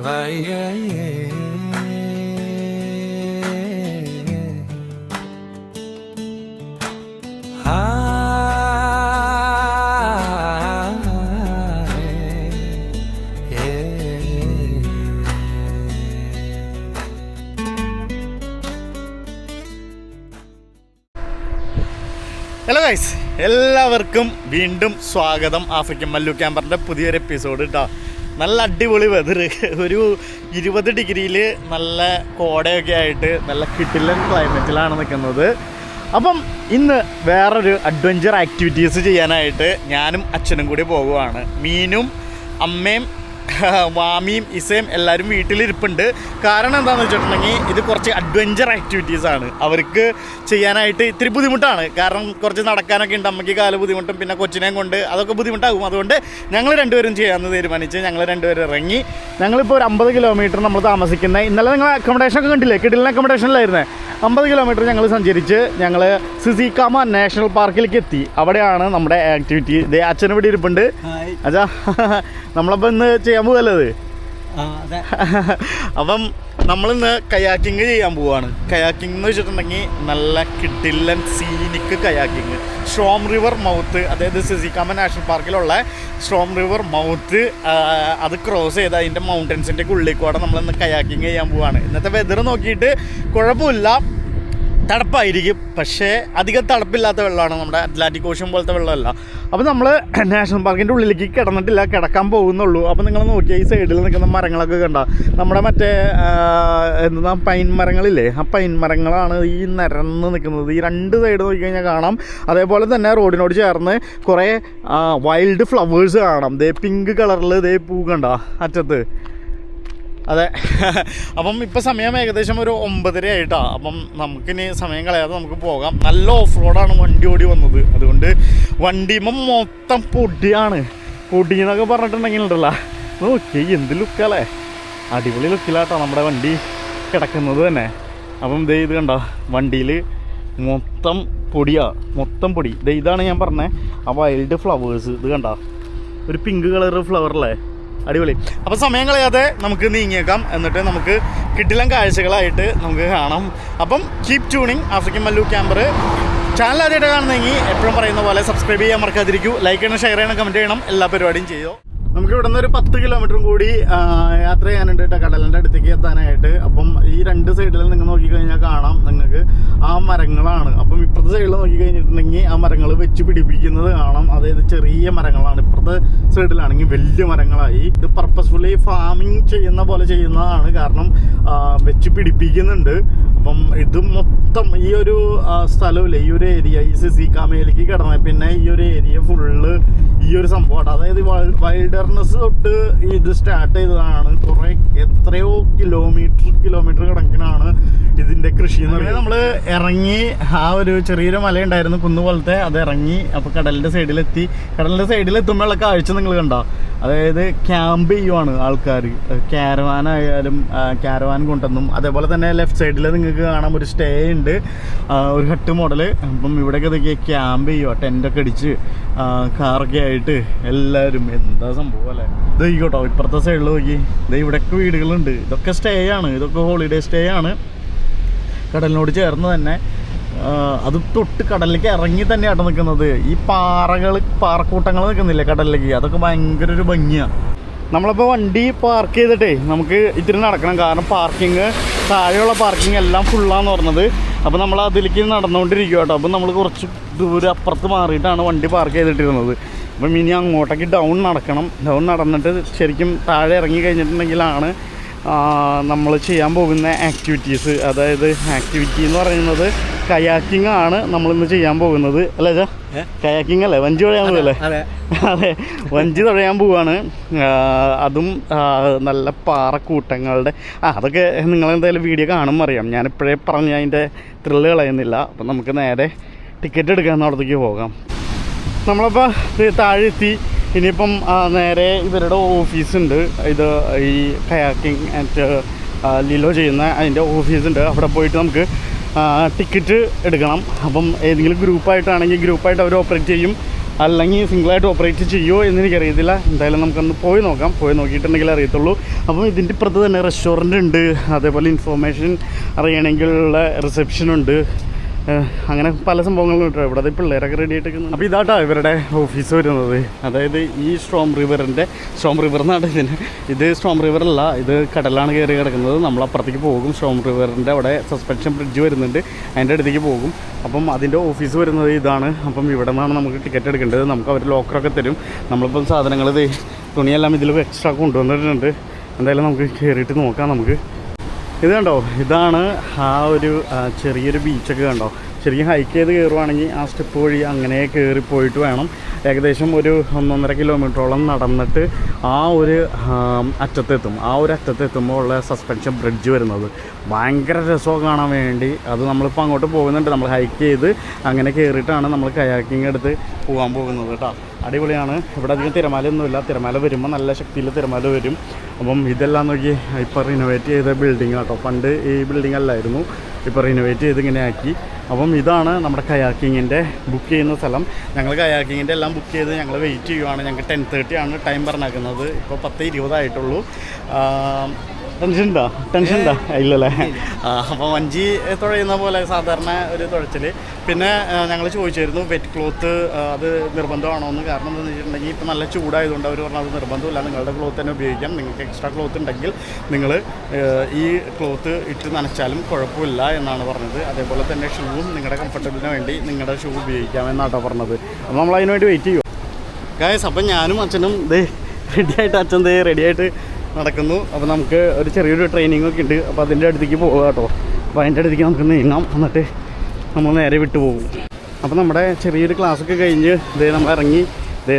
Hello guys, എല്ലാവർക്കും വീണ്ടും സ്വാഗതം. ആഫ്രിക്കൻ മല്ലു ക്യാമ്പറിൻ്റെ പുതിയൊരു എപ്പിസോഡ് കേട്ടോ. നല്ല അടിപൊളി വെതർ, ഒരു 20 ഡിഗ്രിയിൽ നല്ല കോടയൊക്കെ ആയിട്ട് നല്ല കിട്ടില്ലൻ ക്ലൈമറ്റിലാണ് നിൽക്കുന്നത്. അപ്പം ഇന്ന് വേറൊരു അഡ്വഞ്ചർ ആക്ടിവിറ്റീസ് ചെയ്യാനായിട്ട് ഞാനും അച്ഛനും കൂടി പോകുവാണ്. മീനും അമ്മയും മാമിയും ഇസയും എല്ലാവരും വീട്ടിലിരിപ്പുണ്ട്. കാരണം എന്താണെന്ന് വെച്ചിട്ടുണ്ടെങ്കിൽ ഇത് കുറച്ച് അഡ്വഞ്ചർ ആക്ടിവിറ്റീസാണ്. അവർക്ക് ചെയ്യാനായിട്ട് ഇത്തിരി ബുദ്ധിമുട്ടാണ്. കാരണം കുറച്ച് നടക്കാനൊക്കെ ഉണ്ട്, അമ്മയ്ക്ക് കാല് ബുദ്ധിമുട്ടും പിന്നെ കൊച്ചിനെയും കൊണ്ട് അതൊക്കെ ബുദ്ധിമുട്ടാകും. അതുകൊണ്ട് ഞങ്ങൾ രണ്ടുപേരും ചെയ്യാമെന്ന് തീരുമാനിച്ച് ഞങ്ങൾ രണ്ടുപേരും ഇറങ്ങി. ഞങ്ങളിപ്പോൾ ഒരു 50 കിലോമീറ്റർ നമ്മൾ താമസിക്കുന്നത്. ഇന്നലെ നിങ്ങൾ അക്കോമഡേഷനൊക്കെ കണ്ടില്ലേ, കിടിലൻ അക്കോമഡേഷനിലായിരുന്നേ. 50 കിലോമീറ്റർ ഞങ്ങൾ സഞ്ചരിച്ച് ഞങ്ങൾ സിസികാമ നാഷണൽ പാർക്കിലേക്ക് എത്തി. അവിടെയാണ് നമ്മുടെ ആക്ടിവിറ്റി. ഇതേ അച്ഛനും ഇവിടെ ഇരിപ്പുണ്ട്. അച്ഛാ, നമ്മളപ്പോൾ ഇന്ന് ചെയ്യാൻ പോകല്ലത്. അപ്പം നമ്മളിന്ന് കയാക്കിങ് ചെയ്യാൻ പോവാണ്. കയാക്കിംഗ് എന്ന് വെച്ചിട്ടുണ്ടെങ്കിൽ നല്ല കിടിലൻ സീനിക്ക് കയാക്കിങ്. സ്ട്രോം റിവർ മൗത്ത്, അതായത് സിസികാമ നാഷണൽ പാർക്കിലുള്ള സ്ട്രോം റിവർ മൗത്ത്, അത് ക്രോസ് ചെയ്ത് അതിൻ്റെ മൗണ്ടൻസിൻ്റെ ഉള്ളിൽ കൂടെ നമ്മളിന്ന് കയാക്കിങ് ചെയ്യാൻ പോവാണ്. ഇന്നത്തെ വെതർ നോക്കിയിട്ട് കുഴപ്പമില്ല, തണുപ്പായിരിക്കും, പക്ഷേ അധികം തണുപ്പില്ലാത്ത വെള്ളമാണ്. നമ്മുടെ അറ്റ്ലാന്റിക് ഓഷ്യൻ പോലത്തെ വെള്ളമല്ല. അപ്പോൾ നമ്മൾ നാഷണൽ പാർക്കിൻ്റെ ഉള്ളിലേക്ക് കിടന്നിട്ടില്ല, കിടക്കാൻ പോകുന്നുള്ളൂ. അപ്പോൾ നിങ്ങൾ നോക്കിയാൽ ഈ സൈഡിൽ നിൽക്കുന്ന മരങ്ങളൊക്കെ കണ്ട, നമ്മുടെ മറ്റേ എന്താ പൈൻ മരങ്ങളില്ലേ, ആ പൈൻ മരങ്ങളാണ് ഈ നിരന്ന് നിൽക്കുന്നത്. ഈ രണ്ട് സൈഡ് നോക്കിക്കഴിഞ്ഞാൽ കാണാം. അതേപോലെ തന്നെ റോഡിനോട് ചേർന്ന് കുറേ വൈൽഡ് ഫ്ലവേഴ്സ് കാണാം. ദേ പിങ്ക് കളറിൽ ദേ പൂ കണ്ട അറ്റത്ത്. അതെ, അപ്പം ഇപ്പോൾ സമയം ഏകദേശം ഒരു 9:30 ആയിട്ടാണ്. അപ്പം നമുക്കിനി സമയം കളയാതെ നമുക്ക് പോകാം. നല്ല ഓഫ് റോഡാണ് വണ്ടി ഓടി വന്നത്. അതുകൊണ്ട് വണ്ടിയുമ്പം മൊത്തം പൊടിയാണ്. പൊടി എന്നൊക്കെ പറഞ്ഞിട്ടുണ്ടെങ്കിൽ ഉണ്ടല്ലോ, നോക്കി എന്ത് ലുക്കല്ലേ, അടിപൊളി ലുക്കിലാട്ടോ നമ്മുടെ വണ്ടി കിടക്കുന്നത് തന്നെ. അപ്പം ദേ ഇത് കണ്ടോ, വണ്ടിയിൽ മൊത്തം പൊടിയാണ്, മൊത്തം പൊടി. ഇതാണ് ഞാൻ പറഞ്ഞത് ആ വൈൽഡ് ഫ്ലവേഴ്സ്. ഇത് കണ്ടോ, ഒരു പിങ്ക് കളർ ഫ്ലവറല്ലേ, അടിപൊളി. അപ്പോൾ സമയം കളയാതെ നമുക്ക് നീങ്ങിയേക്കാം. എന്നിട്ട് നമുക്ക് കിടിലൻ കാഴ്ചകളായിട്ട് നമുക്ക് കാണാം. അപ്പം keep tuning African Mallu camper. Channel ആദ്യമായിട്ട് കാണുന്നെങ്കിൽ എപ്പോഴും പറയുന്ന പോലെ സബ്സ്ക്രൈബ് ചെയ്യാൻ മറക്കാതിരിക്കൂ. ലൈക്ക് ചെയ്യണം, ഷെയർ ചെയ്യണം, കമൻറ്റ് ചെയ്യണം. എല്ലാ പരിപാടിയും ചെയ്യോ. നമുക്ക് ഇവിടെ നിന്ന് ഒരു 10 കിലോമീറ്ററും കൂടി യാത്ര ചെയ്യാനുണ്ട് കേട്ടോ, കടലിൻ്റെ അടുത്തേക്ക് എത്താനായിട്ട്. അപ്പം ഈ രണ്ട് സൈഡിൽ നിങ്ങൾ നോക്കിക്കഴിഞ്ഞാൽ കാണാം നിങ്ങൾക്ക് ആ മരങ്ങളാണ്. അപ്പം ഇപ്പുറത്തെ സൈഡിൽ നോക്കിക്കഴിഞ്ഞിട്ടുണ്ടെങ്കിൽ ആ മരങ്ങൾ വെച്ച് പിടിപ്പിക്കുന്നത് കാണാം. അതായത് ചെറിയ മരങ്ങളാണ്. ഇപ്പുറത്തെ സൈഡിലാണെങ്കിൽ വലിയ മരങ്ങളായി. ഇത് പർപ്പസ്ഫുള്ളി ഫാമിങ് ചെയ്യുന്ന പോലെ ചെയ്യുന്നതാണ്. കാരണം വെച്ച് പിടിപ്പിക്കുന്നുണ്ട്. അപ്പം ഇത് മൊത്തം ഈ ഒരു സ്ഥലമില്ലേ, ഈ ഒരു ഏരിയ, ഈ സിസികാമയിലേക്ക് കിടന്നത്, പിന്നെ ഈ ഒരു ഏരിയ ഫുള്ള് ഈ ഒരു സംഭവമാണ്. അതായത് വൈൽഡർനെസ് തൊട്ട് ഇത് സ്റ്റാർട്ട് ചെയ്തതാണ്. കുറേ എത്രയോ കിലോമീറ്റർ കണക്കിനാണ് ഇതിൻ്റെ കൃഷി എന്ന് പറയുന്നത്. നമ്മൾ ഇറങ്ങി, ആ ഒരു ചെറിയൊരു മലയുണ്ടായിരുന്നു കുന്നു പോലത്തെ, അത് ഇറങ്ങി. അപ്പോൾ കടലിൻ്റെ സൈഡിലെത്തി. കടലിൻ്റെ സൈഡിലെത്തുമ്പോഴുള്ള കാഴ്ച നിങ്ങൾ കണ്ടോ, അതായത് ക്യാമ്പ് ചെയ്യുവാണ് ആൾക്കാർ. ക്യാരവാൻ കൊണ്ടുവന്നും. അതേപോലെ തന്നെ ലെഫ്റ്റ് സൈഡിൽ നിങ്ങൾക്ക് കാണാം ഒരു സ്റ്റേ ഉണ്ട്, ഒരു ഹട്ട് മോഡൽ. അപ്പം ഇവിടെയൊക്കെ ഇതൊക്കെ ക്യാമ്പ് ചെയ്യുക, ടെൻ്റൊക്കെ അടിച്ച് കാറൊക്കെ ആയിട്ട് എല്ലാവരും. എന്താ സംഭവം അല്ലേ. ഇത് കേട്ടോ, ഇപ്പുറത്തെ സൈഡിൽ നോക്കി, ഇത് ഇവിടെയൊക്കെ വീടുകളുണ്ട്. ഇതൊക്കെ സ്റ്റേ ആണ്, ഇതൊക്കെ ഹോളിഡേ സ്റ്റേ ആണ്. കടലിനോട് ചേർന്ന് തന്നെ, അത് തൊട്ട് കടലിലേക്ക് ഇറങ്ങി തന്നെയാണ് നിൽക്കുന്നത്. ഈ പാറക്കൂട്ടങ്ങൾ നിൽക്കുന്നില്ലേ കടലിലേക്ക്, അതൊക്കെ ഭയങ്കര ഒരു ഭംഗിയാണ്. നമ്മളിപ്പോൾ വണ്ടി പാർക്ക് ചെയ്തിട്ടേ നമുക്ക് ഇത്തിരി നടക്കണം. കാരണം താഴെയുള്ള പാർക്കിംഗ് എല്ലാം ഫുള്ളാന്ന് പറഞ്ഞത്. അപ്പോൾ നമ്മൾ അതിലേക്ക് നടന്നുകൊണ്ടിരിക്കുക കേട്ടോ. അപ്പം നമ്മൾ കുറച്ച് ദൂരം അപ്പുറത്ത് മാറിയിട്ടാണ് വണ്ടി പാർക്ക് ചെയ്തിട്ടിരുന്നത്. അപ്പം ഇനി അങ്ങോട്ടേക്ക് ഡൗൺ നടക്കണം. ഡൗൺ നടന്നിട്ട് ശരിക്കും താഴെ ഇറങ്ങി കഴിഞ്ഞിട്ടുണ്ടെങ്കിലാണ് നമ്മൾ ചെയ്യാൻ പോകുന്ന ആക്ടിവിറ്റീസ്. അതായത് ആക്ടിവിറ്റി എന്ന് പറയുന്നത് കയാക്കിംഗ് ആണ് നമ്മളിന്ന് ചെയ്യാൻ പോകുന്നത്. അല്ലേ ചാ, കയാക്കിംഗ് അല്ലേ, വഞ്ചി തുഴയാൻ പോകല്ലേ? അതെ, വഞ്ചി തുഴയാൻ പോവാണ്. അതും നല്ല പാറക്കൂട്ടങ്ങളുടെ അതൊക്കെ നിങ്ങളെന്തായാലും വീഡിയോ കാണുമ്പോൾ അറിയാം. ഞാനിപ്പോഴേ പറഞ്ഞ് അതിൻ്റെ ത്രില്ല് കളയുന്നില്ല. അപ്പം നമുക്ക് നേരെ ടിക്കറ്റ് എടുക്കാവുന്നിടത്തേക്ക് പോകാം. നമ്മളപ്പോൾ താഴെ എത്തി. ഇനിയിപ്പം നേരെ ഇവരുടെ ഓഫീസുണ്ട്. ഇത് ഈ കയാക്കിംഗ് ആൻഡ് ലിലോ ചെയ്യുന്ന അതിൻ്റെ ഓഫീസുണ്ട്. അവിടെ പോയിട്ട് നമുക്ക് ടിക്കറ്റ് എടുക്കണം. അപ്പം ഏതെങ്കിലും ഗ്രൂപ്പായിട്ടാണെങ്കിൽ ഗ്രൂപ്പായിട്ട് അവർ ഓപ്പറേറ്റ് ചെയ്യും. അല്ലെങ്കിൽ സിംഗിളായിട്ട് ഓപ്പറേറ്റ് ചെയ്യുമോ എന്ന് എനിക്കറിയത്തില്ല. എന്തായാലും നമുക്കൊന്ന് പോയി നോക്കാം. പോയി നോക്കിയിട്ടുണ്ടെങ്കിൽ അറിയത്തുള്ളൂ. അപ്പം ഇതിൻ്റെ ഇപ്പുറത്ത് തന്നെ റെസ്റ്റോറൻ്റ് ഉണ്ട്, അതേപോലെ ഇൻഫോർമേഷൻ അറിയണമെങ്കിലുള്ള റിസപ്ഷനുണ്ട്, അങ്ങനെ പല സംഭവങ്ങളും ഉണ്ട്. ഇവിടെ പിള്ളേരൊക്കെ റെഡി ആയിട്ട്. അപ്പോൾ ഇതാട്ടോ ഇവരുടെ ഓഫീസ് വരുന്നത്. അതായത് ഈ സ്ട്രോം റിവർ എന്നാണ് ഇതിന്. ഇത് സ്ട്രോം റിവറല്ല, ഇത് കടലാണ് കയറി കിടക്കുന്നത്. നമ്മളപ്പുറത്തേക്ക് പോകും. സ്ട്രോം റിവറിൻ്റെ അവിടെ സസ്പെൻഷൻ ബ്രിഡ്ജ് വരുന്നുണ്ട്, അതിൻ്റെ അടുത്തേക്ക് പോകും. അപ്പം അതിൻ്റെ ഓഫീസ് വരുന്നത് ഇതാണ്. അപ്പം ഇവിടെ നിന്നാണ് നമുക്ക് ടിക്കറ്റ് എടുക്കേണ്ടത്. നമുക്ക് അവർ ലോക്കറൊക്കെ തരും. നമ്മളിപ്പം സാധനങ്ങൾ തുണിയെല്ലാം ഇതിൽ എക്സ്ട്രാ കൊണ്ടുവന്നിട്ടുണ്ട്. എന്തായാലും നമുക്ക് കയറിയിട്ട് നോക്കാം. നമുക്ക് ഇത് കണ്ടോ, ഇതാണ് ആ ഒരു ചെറിയൊരു ബീച്ചൊക്കെ കണ്ടോ. ശരിക്കും ഹൈക്ക് ചെയ്ത് കയറുവാണെങ്കിൽ ആ സ്റ്റെപ്പ് വഴി അങ്ങനെ കയറിപ്പോയിട്ട് വേണം. ഏകദേശം ഒരു 1.5 കിലോമീറ്ററോളം നടന്നിട്ട് ആ ഒരു അറ്റത്തെത്തും. ആ ഒരു അറ്റത്തെത്തുമ്പോൾ ഉള്ള സസ്പെൻഷൻ ബ്രിഡ്ജ് വരുന്നത് ഭയങ്കര രസമൊക്കെ കാണാൻ വേണ്ടി. അത് നമ്മളിപ്പോൾ അങ്ങോട്ട് പോകുന്നുണ്ട്. നമ്മൾ ഹൈക്ക് ചെയ്ത് അങ്ങനെ കയറിയിട്ടാണ് നമ്മൾ കയാക്കിങ് എടുത്ത് പോകാൻ പോകുന്നത് കേട്ടോ. അടിപൊളിയാണ്. ഇവിടെ അധികം തിരമാലയൊന്നുമില്ല. തിരമാല വരുമ്പോൾ നല്ല ശക്തിയിൽ തിരമാല വരും. അപ്പം ഇതെല്ലാം നോക്കി ഇപ്പോൾ റിനോവേറ്റ് ചെയ്ത ബിൽഡിംഗ് കേട്ടോ. പണ്ട് ഈ ബിൽഡിംഗ് അല്ലായിരുന്നു, ഇപ്പോൾ റിനോവേറ്റ് ചെയ്ത് ഇങ്ങനെ ആക്കി. അപ്പം ഇതാണ് നമ്മുടെ കയാക്കിങ്ങിൻ്റെ ബുക്ക് ചെയ്യുന്ന സ്ഥലം. ഞങ്ങൾ കയാക്കിങ്ങിൻ്റെ എല്ലാം ബുക്ക് ചെയ്ത് ഞങ്ങൾ വെയിറ്റ് ചെയ്യുവാണ്. ഞങ്ങൾക്ക് 10:30 ആണ് ടൈം പറഞ്ഞേക്കുന്നത്. ഇപ്പോൾ 10:20 ആയിട്ടുള്ളൂ. ടെൻഷൻ ഉണ്ടോ? ഇല്ലല്ലേ. അപ്പോൾ വഞ്ചി തുഴയുന്ന പോലെ സാധാരണ ഒരു തുഴച്ചിൽ. പിന്നെ ഞങ്ങൾ ചോദിച്ചായിരുന്നു വെറ്റ് ക്ലോത്ത് അത് നിർബന്ധമാണോ എന്ന്. കാരണം എന്താണെന്ന് വെച്ചിട്ടുണ്ടെങ്കിൽ ഇപ്പോൾ നല്ല ചൂടായതുകൊണ്ട് അവർ പറഞ്ഞത് നിർബന്ധമില്ല, നിങ്ങളുടെ ക്ലോത്ത് തന്നെ ഉപയോഗിക്കാം. നിങ്ങൾക്ക് എക്സ്ട്രാ ക്ലോത്ത് ഉണ്ടെങ്കിൽ നിങ്ങൾ ഈ ക്ലോത്ത് ഇട്ട് നനച്ചാലും കുഴപ്പമില്ല എന്നാണ് പറഞ്ഞത്. അതേപോലെ തന്നെ ഷൂവും നിങ്ങളുടെ കംഫർട്ടബിളിന് വേണ്ടി നിങ്ങളുടെ ഷൂ ഉപയോഗിക്കാമെന്നാട്ടോ പറഞ്ഞത്. അപ്പോൾ നമ്മൾ അതിന് വേണ്ടി വെയിറ്റ് ചെയ്യുമോ ഗായ്സ്. അപ്പം ഞാനും അച്ഛനും റെഡിയായിട്ട്, അച്ഛൻ റെഡിയായിട്ട് നടക്കുന്നു. അപ്പോൾ നമുക്ക് ഒരു ചെറിയൊരു ട്രെയിനിങ് ഒക്കെ ഉണ്ട്. അപ്പോൾ അതിൻ്റെ അടുത്തേക്ക് പോകുക കേട്ടോ. അപ്പോൾ അതിൻ്റെ അടുത്തേക്ക് നമുക്ക് നീങ്ങാം, എന്നിട്ട് നമ്മൾ നേരെ വിട്ടു പോകും. അപ്പോൾ നമ്മുടെ ചെറിയൊരു ക്ലാസ്സൊക്കെ കഴിഞ്ഞ് നമ്മൾ ഇറങ്ങി.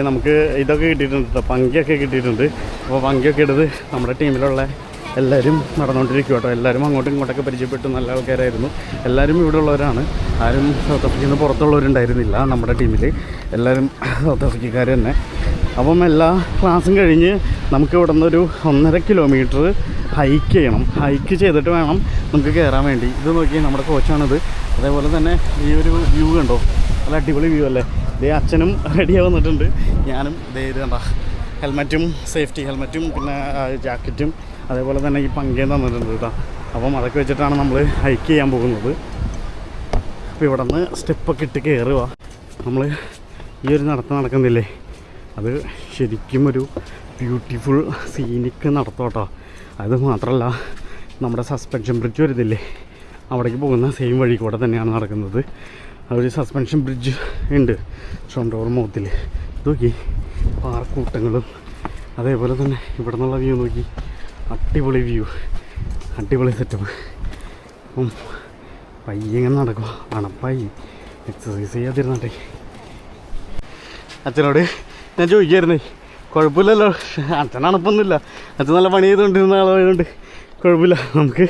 നമുക്ക് ഇതൊക്കെ കിട്ടിയിട്ടുണ്ട് കേട്ടോ, പങ്കിയൊക്കെ കിട്ടിയിട്ടുണ്ട്. അപ്പോൾ പങ്കിയൊക്കെ എടുത്ത് നമ്മുടെ ടീമിലുള്ള എല്ലാവരും നടന്നുകൊണ്ടിരിക്കും കേട്ടോ. എല്ലാവരും അങ്ങോട്ടും ഇങ്ങോട്ടൊക്കെ പരിചയപ്പെട്ടു, നല്ല ആൾക്കാരായിരുന്നു. എല്ലാവരും ഇവിടെ ഉള്ളവരാണ്. ആരും സൗത്ത് ആഫ്രിക്കയിൽ നിന്ന് പുറത്തുള്ളവരുണ്ടായിരുന്നില്ല നമ്മുടെ ടീമിൽ. എല്ലാവരും സൗത്ത് ആഫ്രിക്കക്കാർ തന്നെ. അപ്പം എല്ലാ ക്ലാസ്സും കഴിഞ്ഞ് നമുക്ക് ഇവിടെ നിന്നൊരു 1.5 കിലോമീറ്റർ ഹൈക്ക് ചെയ്യണം. ഹൈക്ക് ചെയ്തിട്ട് വേണം നമുക്ക് കയറാൻ വേണ്ടി. ഇത് നോക്കി നമ്മുടെ കോച്ചാണിത്. അതേപോലെ തന്നെ ഈ ഒരു വ്യൂ കണ്ടോ, നല്ല അടിപൊളി വ്യൂ അല്ലേ. അച്ഛനും റെഡിയായി വന്നിട്ടുണ്ട്. ഞാനും ഇത് കണ്ട ഹെൽമറ്റും, സേഫ്റ്റി ഹെൽമറ്റും, പിന്നെ ജാക്കറ്റും, അതേപോലെ തന്നെ ഈ പങ്കയും തന്നിട്ടുണ്ട് കേട്ടോ. അപ്പം അതൊക്കെ വെച്ചിട്ടാണ് നമ്മൾ ഹൈക്ക് ചെയ്യാൻ പോകുന്നത്. അപ്പോൾ ഇവിടെ നിന്ന് സ്റ്റെപ്പൊക്കെ ഇട്ട് കയറുക. നമ്മൾ ഈ ഒരു നടക്കുന്നില്ലേ, അത് ശരിക്കും ഒരു ബ്യൂട്ടിഫുൾ സീനിക്ക് നടത്തോട്ടോ. അത് മാത്രമല്ല നമ്മുടെ സസ്പെൻഷൻ ബ്രിഡ്ജ് വരുന്നില്ലേ, അവിടേക്ക് പോകുന്ന സെയിം വഴി കൂടെ തന്നെയാണ് നടക്കുന്നത്. ഒരു സസ്പെൻഷൻ ബ്രിഡ്ജ് ഉണ്ട് സ്ട്രോം റിവർ മൗത്തിൽ. നോക്കി പാറക്കൂട്ടങ്ങളും അതേപോലെ തന്നെ ഇവിടെ നിന്നുള്ള വ്യൂ നോക്കി, അടിപൊളി വ്യൂ, അടിപൊളി സെറ്റപ്പ്. അപ്പം പയ്യങ്ങനെ നടക്കുക, അണപ്പായി എക്സസൈസ് ചെയ്യാതിരുന്നട്ടെ. അച്ഛനോട് ഞാൻ ചോദിക്കായിരുന്നേ, കുഴപ്പമില്ലല്ലോ, അച്ഛൻ അണപ്പൊന്നുമില്ല, അച്ഛൻ നല്ല പണി ചെയ്തുകൊണ്ടിരുന്ന ആളായതുകൊണ്ട് കുഴപ്പമില്ല, നമുക്ക്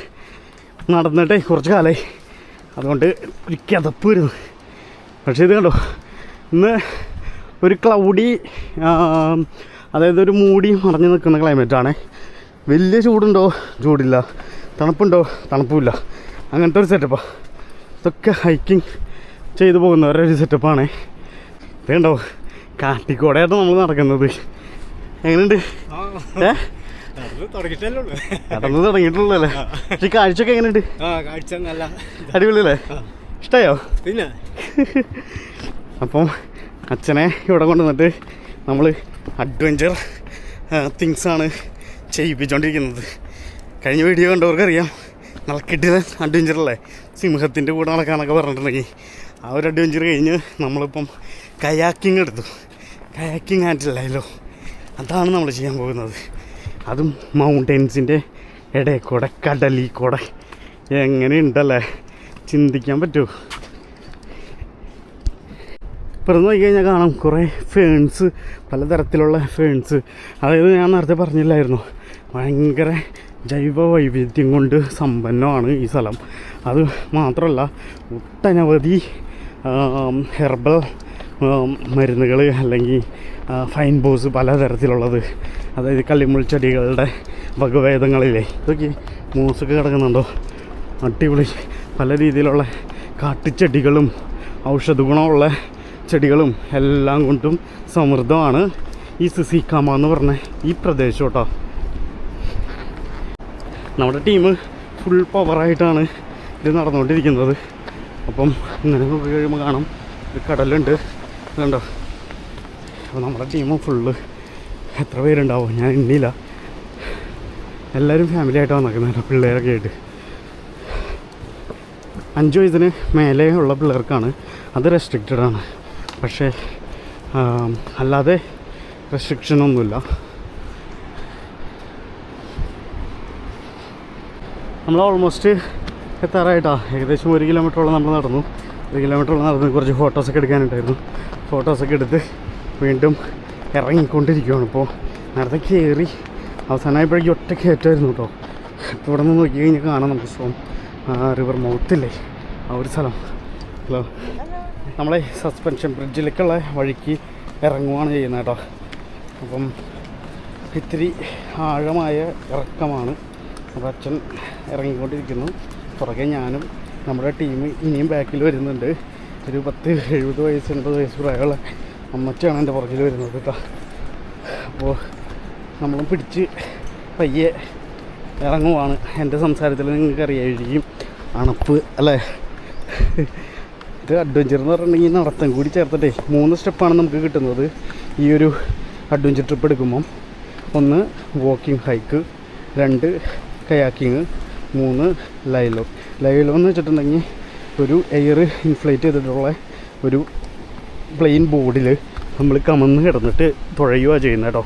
നടന്നിട്ടേ കുറച്ച് കാലമായി, അതുകൊണ്ട് ഒരു കിതപ്പ് വരുന്നു. പക്ഷേ ഇത് കണ്ടോ, ഇന്ന് ഒരു ക്ലൗഡി, അതായത് ഒരു മൂടി മറഞ്ഞു നിൽക്കുന്ന ക്ലൈമറ്റാണ്. വലിയ ചൂടുണ്ടോ? ചൂടില്ല. തണുപ്പുണ്ടോ? തണുപ്പുമില്ല. അങ്ങനത്തെ ഒരു സെറ്റപ്പാണ്. ഇതൊക്കെ ഹൈക്കിങ് ചെയ്തു പോകുന്നവരുടെ ഒരു സെറ്റപ്പാണ്. ഇത് കണ്ടോ, കാട്ടിക്കോടെയായിട്ട് നമ്മൾ നടക്കുന്നത്. എങ്ങനെയുണ്ട്? നടന്ന് തുടങ്ങിയിട്ടുള്ളൂ അല്ലേ? പക്ഷെ കാഴ്ചയൊക്കെ എങ്ങനെയുണ്ട്? അടിപൊളിയല്ലേ? ഇഷ്ടമായോ? പിന്നെ അപ്പം അച്ഛനെ ഇവിടെ കൊണ്ടുവന്നിട്ട് നമ്മൾ അഡ്വഞ്ചർ തിങ്സാണ് ചെയ്യിപ്പിച്ചുകൊണ്ടിരിക്കുന്നത്. കഴിഞ്ഞ വീഡിയോ കണ്ടവർക്കറിയാം, നല്ല കിട്ടിയ അഡ്വഞ്ചറല്ലേ, സിംഹത്തിൻ്റെ കൂടെ നടക്കാനൊക്കെ പറഞ്ഞിട്ടുണ്ടെങ്കിൽ ആ ഒരു അഡ്വഞ്ചർ കഴിഞ്ഞ് നമ്മളിപ്പം കയാക്കിങ് എടുത്തു. കയാക്കിങ് ആയിട്ടില്ലല്ലോ, അതാണ് നമ്മൾ ചെയ്യാൻ പോകുന്നത്. അതും മൗണ്ടൻസിൻ്റെ ഇടയിൽ കൂടെ, കടലിൽ കൂടെ. എങ്ങനെയുണ്ടല്ലേ, ചിന്തിക്കാൻ പറ്റുമോ? ഇപ്പം നോക്കി കഴിഞ്ഞാൽ കാണാം കുറേ ഫേൺസ്, പലതരത്തിലുള്ള ഫേൺസ്. അതായത് ഞാൻ നേരത്തെ പറഞ്ഞില്ലായിരുന്നു, ഭയങ്കര ജൈവ വൈവിധ്യം കൊണ്ട് സമ്പന്നമാണ് ഈ സ്ഥലം. അത് മാത്രമല്ല ഒട്ടനവധി ഹെർബൽ മരുന്നുകൾ, അല്ലെങ്കിൽ ഫൈൻ ബോസ്, പലതരത്തിലുള്ളത്. അതായത് കള്ളിമുൾ ചെടികളുടെ വകഭേദങ്ങളില്ലേ, ഇതൊക്കെ മൂസൊക്കെ കിടക്കുന്നുണ്ടോ, അടിപൊളി. പല രീതിയിലുള്ള കാട്ടുചെടികളും ഔഷധ ഗുണമുള്ള ചെടികളും എല്ലാം കൊണ്ടും സമൃദ്ധമാണ് ഈ സിസിക്കാമ എന്ന് പറഞ്ഞ ഈ പ്രദേശം കേട്ടോ. നമ്മുടെ ടീം ഫുൾ പവറായിട്ടാണ് ഇത് നടന്നുകൊണ്ടിരിക്കുന്നത്. അപ്പം ഇങ്ങനെ നോക്കി കഴിയുമ്പോൾ കാണാം ഒരു കടലുണ്ട്, അതുണ്ടോ. അപ്പോൾ നമ്മുടെ ടീം ഫുള്ള് എത്ര പേരുണ്ടാവും ഞാൻ എണ്ണിയില്ല. എല്ലാവരും ഫാമിലി ആയിട്ടാണ് വന്നിരിക്കുന്നത്, പിള്ളേരൊക്കെ ആയിട്ട്. 5 വയസ്സിന് മേലെ ഉള്ള പിള്ളേർക്കാണ് അത് റെസ്ട്രിക്റ്റഡ് ആണ്. പക്ഷേ അല്ലാതെ റെസ്ട്രിക്ഷനൊന്നുമില്ല. നമ്മൾ ഓൾമോസ്റ്റ് എത്താറായിട്ടാ. ഏകദേശം 1 കിലോമീറ്ററോളം നമ്മൾ നടന്നു. 1 കിലോമീറ്ററോളം നടന്ന് കുറച്ച് ഫോട്ടോസൊക്കെ എടുക്കാനുണ്ടായിരുന്നു. ഫോട്ടോസൊക്കെ എടുത്ത് വീണ്ടും ഇറങ്ങിക്കൊണ്ടിരിക്കുകയാണ്. ഇപ്പോൾ നേരത്തെ കയറി അവസാനമായപ്പോഴേക്കും ഒറ്റ കയറ്റമായിരുന്നു കേട്ടോ. ഇപ്പോൾ ഇവിടെ നിന്ന് നോക്കി കഴിഞ്ഞാൽ കാണാം നമുക്ക് സ്ട്രോം റിവർ മൗത്തില്ലേ ആ ഒരു സ്ഥലം. ഹലോ, നമ്മളെ സസ്പെൻഷൻ ബ്രിഡ്ജിലേക്കുള്ള വഴിക്ക് ഇറങ്ങുകയാണ് ചെയ്യുന്നത് കേട്ടോ. അപ്പം ഇത്തിരി ആഴമായ ഇറക്കമാണ്. അപ്പോൾ അച്ഛൻ ഇറങ്ങിക്കൊണ്ടിരിക്കുന്നു, പുറകെ ഞാനും നമ്മുടെ ടീം ഇനിയും ബാക്കിൽ വരുന്നുണ്ട്. ഒരു 70 വയസ്സ് 80 വയസ്സ് പ്രായമുള്ള അമ്മച്ചാണ് എൻ്റെ പുറകിൽ വരുന്നത് കേട്ടോ. അപ്പോൾ നമ്മളും പിടിച്ച് പയ്യെ ഇറങ്ങുവാണ്. എൻ്റെ സംസാരത്തിൽ നിങ്ങൾക്ക് അറിയായിരിക്കും അണപ്പ് അല്ലേ. ഇത് അഡ്വഞ്ചർ എന്ന് പറഞ്ഞിട്ടുണ്ടെങ്കിൽ നടത്തം കൂടി ചേർത്തിട്ടേ 3 സ്റ്റെപ്പാണ് നമുക്ക് കിട്ടുന്നത് ഈ ഒരു അഡ്വഞ്ചർ ട്രിപ്പ് എടുക്കുമ്പം. 1 വാക്കിംഗ് ഹൈക്ക്, 2 കയാക്കിങ്, 3 ലൈലോ. ലൈലോ എന്ന് വെച്ചിട്ടുണ്ടെങ്കിൽ ഒരു എയർ ഇൻഫ്ലേറ്റ് ചെയ്തിട്ടുള്ള ഒരു പ്ലെയിൻ ബോർഡിൽ നമ്മൾ കമന്ന് കിടന്നിട്ട് തുഴയുകയാണ് ചെയ്യുന്നത് കേട്ടോ.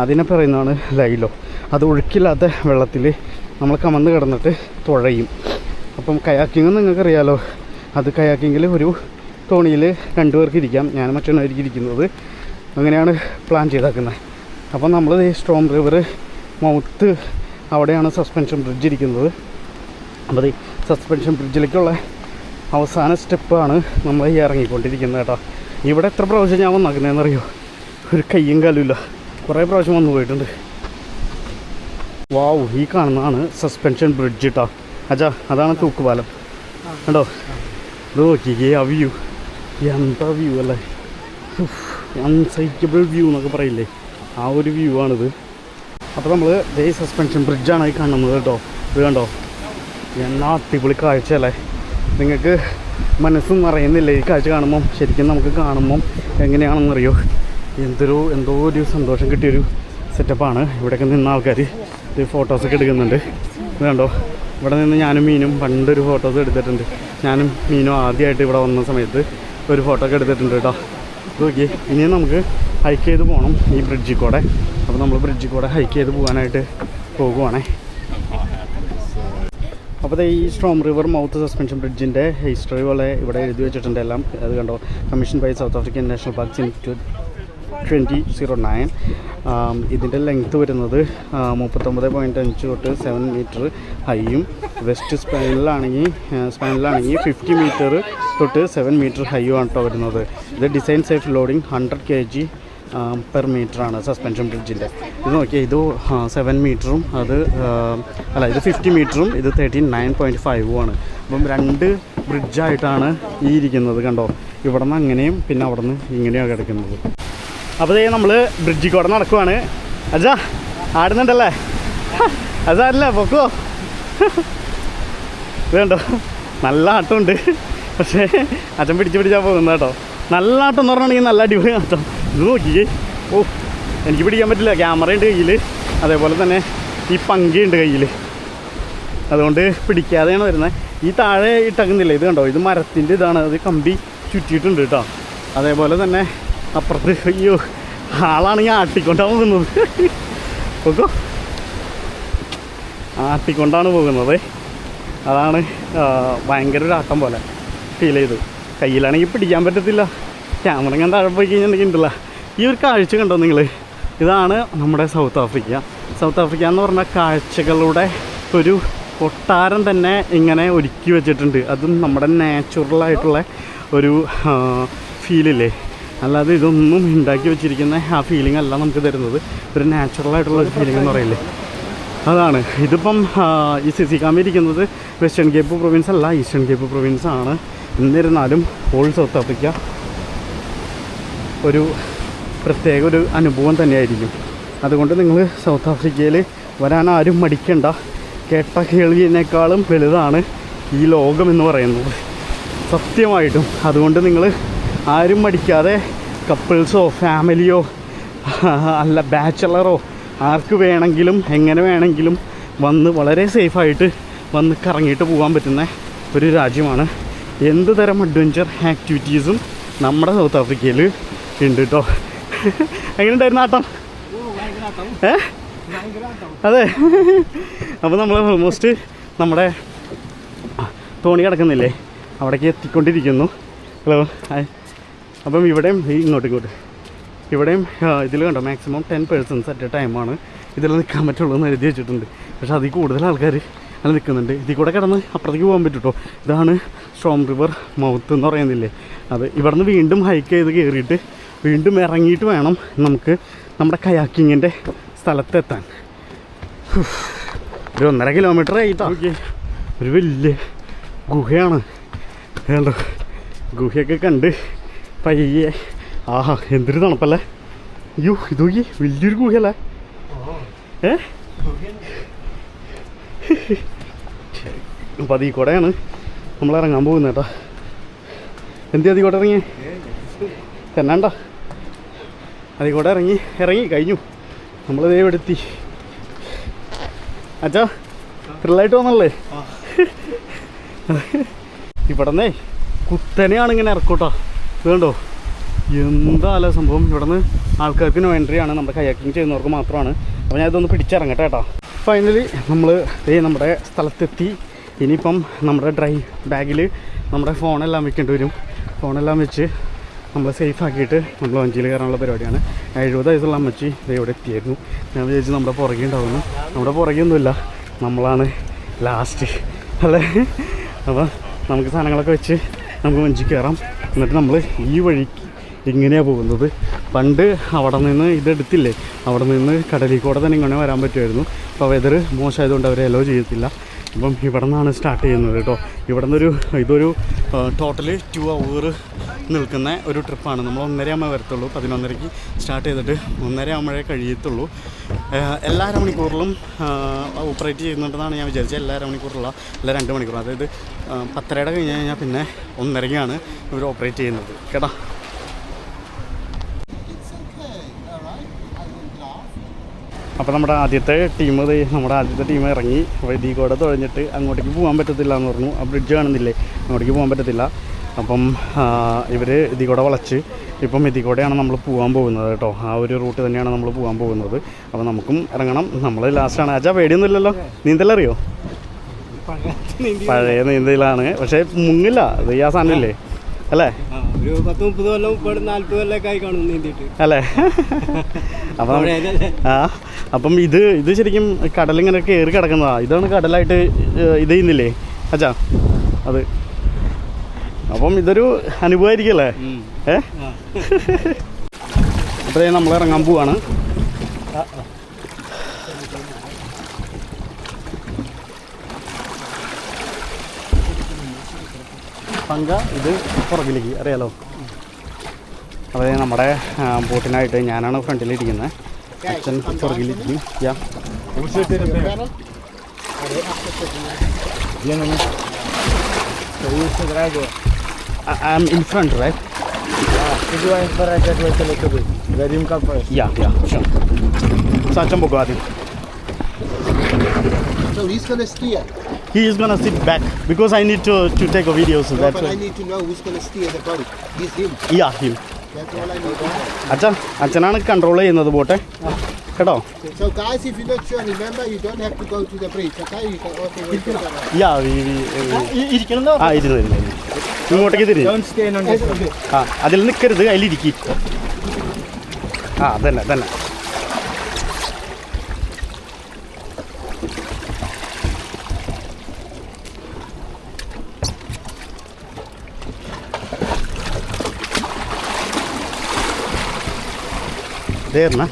അതിനെ പറയുന്നതാണ് ലൈലോ. അത് ഒഴുക്കില്ലാത്ത വെള്ളത്തിൽ നമ്മൾ കമന്ന് കിടന്നിട്ട് തുഴയും. അപ്പം കയാക്കിങ് നിങ്ങൾക്കറിയാലോ, അത് കയാക്കിങ്ങിൽ ഒരു തോണിയിൽ 2 പേർക്ക് ഇരിക്കാം. ഞാൻ മറ്റൊന്നായിരിക്കും ഇരിക്കുന്നത്. അങ്ങനെയാണ് പ്ലാൻ ചെയ്തേക്കുന്നത്. അപ്പം നമ്മൾ ഈ സ്ട്രോം റിവർ മൗത്ത് അവിടെയാണ് സസ്പെൻഷൻ ബ്രിഡ്ജ് ഇരിക്കുന്നത്. അപ്പോൾ ഈ സസ്പെൻഷൻ ബ്രിഡ്ജിലേക്കുള്ള അവസാന സ്റ്റെപ്പാണ് നമ്മൾ ഈ ഇറങ്ങിക്കൊണ്ടിരിക്കുന്നത് കേട്ടോ. ഇവിടെ എത്ര പ്രാവശ്യം ഞാൻ വന്നാക്കുന്നതെന്നറിയോ, ഒരു കയ്യും കാലുമില്ല. കുറേ പ്രാവശ്യം വന്നു പോയിട്ടുണ്ട്. വാവ്, ഈ കാണുന്നതാണ് സസ്പെൻഷൻ ബ്രിഡ്ജ് കേട്ടോ. അച്ഛാ, അതാണ് തൂക്കുപാലം കേട്ടോ. ഇത് നോക്കിക്കേ ആ വ്യൂ, എന്താ വ്യൂ അല്ലേ, അൺസൈക്കബിൾ വ്യൂ എന്നൊക്കെ പറയില്ലേ, ആ ഒരു വ്യൂ ആണിത്. അപ്പോൾ നമ്മൾ ഇതേ സസ്പെൻഷൻ ബ്രിഡ്ജാണ് ഈ കാണുന്നത് കേട്ടോ. ഇത് കണ്ടോ, എന്നാ അടിപൊളി കാഴ്ച അല്ലേ. നിങ്ങൾക്ക് മനസ്സും അറിയുന്നില്ല ഈ കാഴ്ച കാണുമ്പം. ശരിക്കും നമുക്ക് കാണുമ്പം എങ്ങനെയാണെന്നറിയോ, എന്തോ ഒരു സന്തോഷം കിട്ടിയൊരു സെറ്റപ്പാണ്. ഇവിടെയൊക്കെ നിന്ന ആൾക്കാർ ഇത് ഫോട്ടോസൊക്കെ എടുക്കുന്നുണ്ട്. ഇത് കണ്ടോ, ഇവിടെ നിന്ന് ഞാനും മീനും പണ്ടൊരു ഫോട്ടോസ് എടുത്തിട്ടുണ്ട്. ഞാനും മീനും ആദ്യമായിട്ട് ഇവിടെ വന്ന സമയത്ത് ഒരു ഫോട്ടോ ഒക്കെ എടുത്തിട്ടുണ്ട് കേട്ടോ. നോക്കി, ഇനിയും നമുക്ക് ഹൈക്ക് ചെയ്ത് പോകണം ഈ ബ്രിഡ്ജിൽ കൂടെ. അപ്പോൾ നമ്മൾ ബ്രിഡ്ജിൽ കൂടെ ഹൈക്ക് ചെയ്ത് പോകാനായിട്ട് പോകുവാണേ. അപ്പോൾ ഈ സ്ട്രോം റിവർ മൗത്ത് സസ്പെൻഷൻ ബ്രിഡ്ജിൻ്റെ ഹിസ്റ്ററി പോലെ ഇവിടെ എഴുതി വെച്ചിട്ടുണ്ട് എല്ലാം. അത് കണ്ടോ, commission by South African national parks in 2009. ഇതിൻ്റെ ലെങ്ത്ത് വരുന്നത് 39.5 തൊട്ട് 7 മീറ്റർ ഹൈയും, വെസ്റ്റ് സ്പാനിലാണെങ്കിൽ 50 മീറ്റർ തൊട്ട് 7 മീറ്റർ ഹൈയും ആണ് കേട്ടോ വരുന്നത്. ഇത് design safe loading 100 kg per മീറ്ററാണ് സസ്പെൻഷൻ ബ്രിഡ്ജിൻ്റെ. ഇത് നോക്കിയാൽ ഇത് 7 മീറ്ററും ഇത് 50 മീറ്ററും ഇത് 39.5 ആണ്. അപ്പം 2 ബ്രിഡ്ജായിട്ടാണ് ഈ ഇരിക്കുന്നത് കണ്ടോ. ഇവിടെ നിന്ന് അങ്ങനെയും പിന്നെ അവിടെ നിന്ന് ഇങ്ങനെയാണ് കിടക്കുന്നത്. അപ്പോൾ നമ്മൾ ബ്രിഡ്ജിൽ കൂടെ നടക്കുവാണ്. അജാ ആടുന്നുണ്ടല്ലേ, അജല്ലേ പൊക്കോ. ഇത് കണ്ടോ, നല്ല ആട്ടമുണ്ട്. പക്ഷേ അച്ഛൻ പിടിച്ചാൽ പോകുന്നത് കേട്ടോ. നല്ല ആട്ടം എന്ന് പറഞ്ഞിട്ടുണ്ടെങ്കിൽ നല്ല അടിപൊളി ആട്ടം. ഇത് നോക്കിയേ, ഓ എനിക്ക് പിടിക്കാൻ പറ്റില്ല, ക്യാമറയുണ്ട് കയ്യിൽ, അതേപോലെ തന്നെ ഈ പങ്കയുണ്ട് കയ്യിൽ, അതുകൊണ്ട് പിടിക്കാതെയാണ് വരുന്നത്. ഈ താഴെ ഇട്ടക്കുന്നില്ല, ഇത് കണ്ടോ, ഇത് മരത്തിൻ്റെ ഇതാണ്, അത് കമ്പി ചുറ്റിയിട്ടുണ്ട് കേട്ടോ. അതേപോലെ തന്നെ അപ്പുറത്ത് അയ്യോ ആളാണെങ്കിൽ ആട്ടിക്കൊണ്ടാണ് പോകുന്നത്. ഓക്കോ, ആട്ടിക്കൊണ്ടാണ് പോകുന്നത്. അതാണ് ഭയങ്കര ഒരു ആട്ടം പോലെ ഫീൽ ചെയ്തു. കയ്യിലാണെങ്കിൽ പിടിക്കാൻ പറ്റത്തില്ല, ക്യാമറ ഞാൻ താഴെ പോയി കഴിഞ്ഞിട്ടുണ്ടെങ്കിൽ ഉണ്ടല്ല. ഈ ഒരു കാഴ്ച കണ്ടോ നിങ്ങൾ, ഇതാണ് നമ്മുടെ സൗത്ത് ആഫ്രിക്ക. സൗത്ത് ആഫ്രിക്ക എന്ന് പറഞ്ഞാൽ കാഴ്ചകളുടെ ഒരു കൊട്ടാരം തന്നെ ഇങ്ങനെ ഒരുക്കി വെച്ചിട്ടുണ്ട്. അതും നമ്മുടെ നാച്ചുറലായിട്ടുള്ള ഒരു ഫീലില്ലേ, അല്ലാതെ ഇതൊന്നും ഉണ്ടാക്കി വെച്ചിരിക്കുന്ന ആ ഫീലിംഗ് അല്ല നമുക്ക് തരുന്നത്. ഒരു നാച്ചുറലായിട്ടുള്ള ഒരു ഫീലിംഗ് എന്ന് പറയില്ലേ, അതാണ്. ഇതിപ്പം ഈ സിസിക്കാമ ഇരിക്കുന്നത് വെസ്റ്റേൺ കേപ്പ് പ്രൊവിൻസ് അല്ല, ഈസ്റ്റേൺ കേപ്പ് പ്രൊവിൻസ് ആണ്. എന്നിരുന്നാലും ഹോൾ സൗത്ത് ആഫ്രിക്ക ഒരു പ്രത്യേക ഒരു അനുഭവം തന്നെയായിരിക്കും. അതുകൊണ്ട് നിങ്ങൾ സൗത്ത് ആഫ്രിക്കയിൽ വരാൻ ആരും മടിക്കണ്ട. കേട്ട കേൾവിയേക്കാളും വലുതാണ് ഈ ലോകം എന്ന് പറയുന്നത്, സത്യമായിട്ടും. അതുകൊണ്ട് നിങ്ങൾ ആരും മടിക്കാതെ കപ്പിൾസോ ഫാമിലിയോ അല്ല ബാച്ചലറോ ആർക്ക് വേണമെങ്കിലും എങ്ങനെ വേണമെങ്കിലും വന്ന് വളരെ സേഫായിട്ട് വന്ന് കറങ്ങിയിട്ട് പോകാൻ പറ്റുന്ന ഒരു രാജ്യമാണ്. എന്ത് തരം അഡ്വഞ്ചർ ആക്ടിവിറ്റീസും നമ്മുടെ സൗത്ത് ആഫ്രിക്കയിൽ ഉണ്ട് കേട്ടോ. എങ്ങനെയുണ്ടായിരുന്നു ആട്ടം? അതെ. അപ്പോൾ നമ്മൾ ഓൾമോസ്റ്റ് നമ്മുടെ തോണി കിടക്കുന്നില്ലേ അവിടേക്ക് എത്തിക്കൊണ്ടിരിക്കുന്നു. ഹലോ, അപ്പം ഇവിടെയും ഇങ്ങോട്ട് ഇവിടെയും ഇതിൽ കണ്ടോ മാക്സിമം 10 persons അറ്റ് എ ടൈമാണ് ഇതിൽ നിൽക്കാൻ പറ്റുള്ളൂ എന്ന് എഴുതി വെച്ചിട്ടുണ്ട്. പക്ഷെ അതിൽ കൂടുതൽ ആൾക്കാർ അത് നിൽക്കുന്നുണ്ട്. ഇതിൽ കൂടെ കിടന്ന് അപ്പുറത്തേക്ക് പോകാൻ പറ്റും കേട്ടോ. ഇതാണ് സ്ട്രോം റിവർ മൗത്ത് എന്ന് പറയുന്നില്ലേ അത്. ഇവിടെ നിന്ന് വീണ്ടും ഹൈക്ക് ചെയ്ത് കയറിയിട്ട് വീണ്ടും ഇറങ്ങിയിട്ട് വേണം നമുക്ക് നമ്മുടെ കയാക്കിങ്ങിൻ്റെ സ്ഥലത്തെത്താൻ. ഒരു 1.5 കിലോമീറ്റർ ആയിട്ടാ. ഒരു വലിയ ഗുഹയാണ് വേണ്ട. ഗുഹയൊക്കെ കണ്ട് പയ്യെ ആഹാ എന്തൊരു തണുപ്പല്ലേ. അയ്യോ ഇത് നോക്കി വലിയൊരു ഗുഹയല്ലേ. അപ്പം അതിൽ കൂടെയാണ് നമ്മൾ ഇറങ്ങാൻ പോകുന്നത് കേട്ടോ. എന്തി അതിൽ കൂടെ ഇറങ്ങി തന്നാണ്ട. അതിൽ കൂടെ ഇറങ്ങി കഴിഞ്ഞു. നമ്മളിതേ ഇവിടെ എത്തി. അച്ഛാ ത്രില്ലായിട്ട് വന്നല്ലേ. ഇവിടെന്നേ കുത്തനെയാണ് ഇങ്ങനെ ഇറക്കൂട്ടോ. വേണ്ടോ എന്താ സംഭവം. ഇവിടെ നിന്ന് ആൾക്കാർക്ക് നോ എൻട്രി ആണ്, നമ്മുടെ കയാക്കിങ് ചെയ്യുന്നവർക്ക് മാത്രമാണ്. അപ്പോൾ ഞാൻ ഇതൊന്ന് പിടിച്ചിറങ്ങട്ടെ കേട്ടോ. ഫൈനലി നമ്മൾ നമ്മുടെ സ്ഥലത്തെത്തി. ഇനിയിപ്പം നമ്മുടെ ഡ്രൈ ബാഗിൽ നമ്മുടെ ഫോണെല്ലാം വെക്കേണ്ടി വരും. ഫോണെല്ലാം വെച്ച് നമ്മൾ സേഫ് ആക്കിയിട്ട് നമ്മൾ വഞ്ചിയിൽ കയറാനുള്ള പരിപാടിയാണ്. 70 വയസ്സുള്ള അമ്മച്ചി ഇവിടെ എത്തിയായിരുന്നു. ഞാൻ വിചാരിച്ചു നമ്മുടെ പുറകെ ഉണ്ടാവുന്നു. നമ്മുടെ പുറകെയൊന്നുമില്ല, നമ്മളാണ് ലാസ്റ്റ് അല്ലേ. അപ്പോൾ നമുക്ക് സാധനങ്ങളൊക്കെ വെച്ച് നമുക്ക് വഞ്ചി കയറാം. എന്നിട്ട് നമ്മൾ ഈ വഴിക്ക് ഇങ്ങനെയാണ് പോകുന്നത്. പണ്ട് അവിടെ നിന്ന് ഇതെടുത്തില്ലേ, അവിടെ നിന്ന് കടലിൽ കൂടെ തന്നെ ഇങ്ങനെ വരാൻ പറ്റുമായിരുന്നു. അപ്പോൾ വെതർ മോശമായതുകൊണ്ട് അവർ അലോ ചെയ്യത്തില്ല. അപ്പം ഇവിടെ നിന്നാണ് സ്റ്റാർട്ട് ചെയ്യുന്നത് കേട്ടോ. ഇവിടെ നിന്നൊരു ഇതൊരു ടോട്ടലി 2 hour നിൽക്കുന്ന ഒരു ട്രിപ്പാണ്. നമ്മൾ 1:30 ആകുമ്പോൾ വരത്തുള്ളൂ. 11:30 സ്റ്റാർട്ട് ചെയ്തിട്ട് 1:30 ആകുമ്പോഴേ കഴിയത്തുള്ളൂ. എല്ലാ അരമണിക്കൂറിലും ഓപ്പറേറ്റ് ചെയ്യുന്നുണ്ടെന്നാണ് ഞാൻ വിചാരിച്ചത്. എല്ലാ അരമണിക്കൂറുള്ള എല്ലാ 2 മണിക്കൂർ, അതായത് 10:30 കഴിഞ്ഞ് കഴിഞ്ഞാൽ പിന്നെ 1:30 ഇവർ ഓപ്പറേറ്റ് ചെയ്യുന്നത് കേട്ടോ. അപ്പോൾ നമ്മുടെ ആദ്യത്തെ ടീം ഇറങ്ങി. അപ്പോൾ ഇതിൽ കൂടെ തുഴഞ്ഞിട്ട് അങ്ങോട്ടേക്ക് പോകാൻ പറ്റത്തില്ല എന്ന് പറഞ്ഞു. ആ ബ്രിഡ്ജ് കാണുന്നില്ലേ, അങ്ങോട്ടേക്ക് പോകാൻ പറ്റത്തില്ല. അപ്പം ഇവർ ഇതിൽ കൂടെ വളച്ച് ഇപ്പം ഇതിൽ കൂടെയാണ് നമ്മൾ പോകാൻ പോകുന്നത് കേട്ടോ. ആ ഒരു റൂട്ട് തന്നെയാണ് നമ്മൾ പോകാൻ പോകുന്നത്. അപ്പോൾ നമുക്കും ഇറങ്ങണം. നമ്മൾ ലാസ്റ്റാണ്. അച്ഛാ പേടിയൊന്നുമില്ലല്ലോ, നീന്തലറിയോ? പഴയ നീന്തലാണ്, പക്ഷേ മുങ്ങില്ല. ഇത് ഈ ആ സാധനമില്ലേ അല്ലേ? ഒരു 30 കൊല്ലം 40 കൊല്ലമൊക്കെ ആയി കാണും നീന്തിയിട്ട് അല്ലേ. അപ്പം ഇത് ശരിക്കും കടലിങ്ങനെ കയറി കിടക്കുന്നതാണ്. ഇതാണ് കടലായിട്ട് ഇത് ചെയ്യുന്നില്ലേ അച്ഛാ അത്. അപ്പം ഇതൊരു അനുഭവമായിരിക്കല്ലേ. അപ്പോൾ നമ്മൾ ഇറങ്ങാൻ പോവാണ്. പങ്ക ഇത് പുറകിലേക്ക് അറിയാലോ. അതായത് നമ്മുടെ ബോട്ടിനായിട്ട് ഞാനാണ് ഫ്രണ്ടിലിരിക്കുന്നത്, അച്ഛൻ പുറകിലിരിക്കും. I'm in front, right? If you are in front, that way a little bit. Where you come first? Yeah, sure. So Acham Bogadi. So he's going to steer. He is going to sit back because I need to take a video. So No, that's but why. I need to know who's going to steer the boat. He's him. Yeah, him. That's all I need. അച്ഛനാണ് control ചെയ്യുന്നത് ബോട്ടെ കേട്ടോ. So guys, if you're not sure, remember you don't have to go to the bridge, okay? You can also wait for that. യാ ഇരുന്നു ഇങ്ങോട്ടേക്ക് തിരിഞ്ഞു. Don't stand on this one. അതിൽ നിൽക്കരുത്, അതിലിരിക്കും. തന്നെ there na.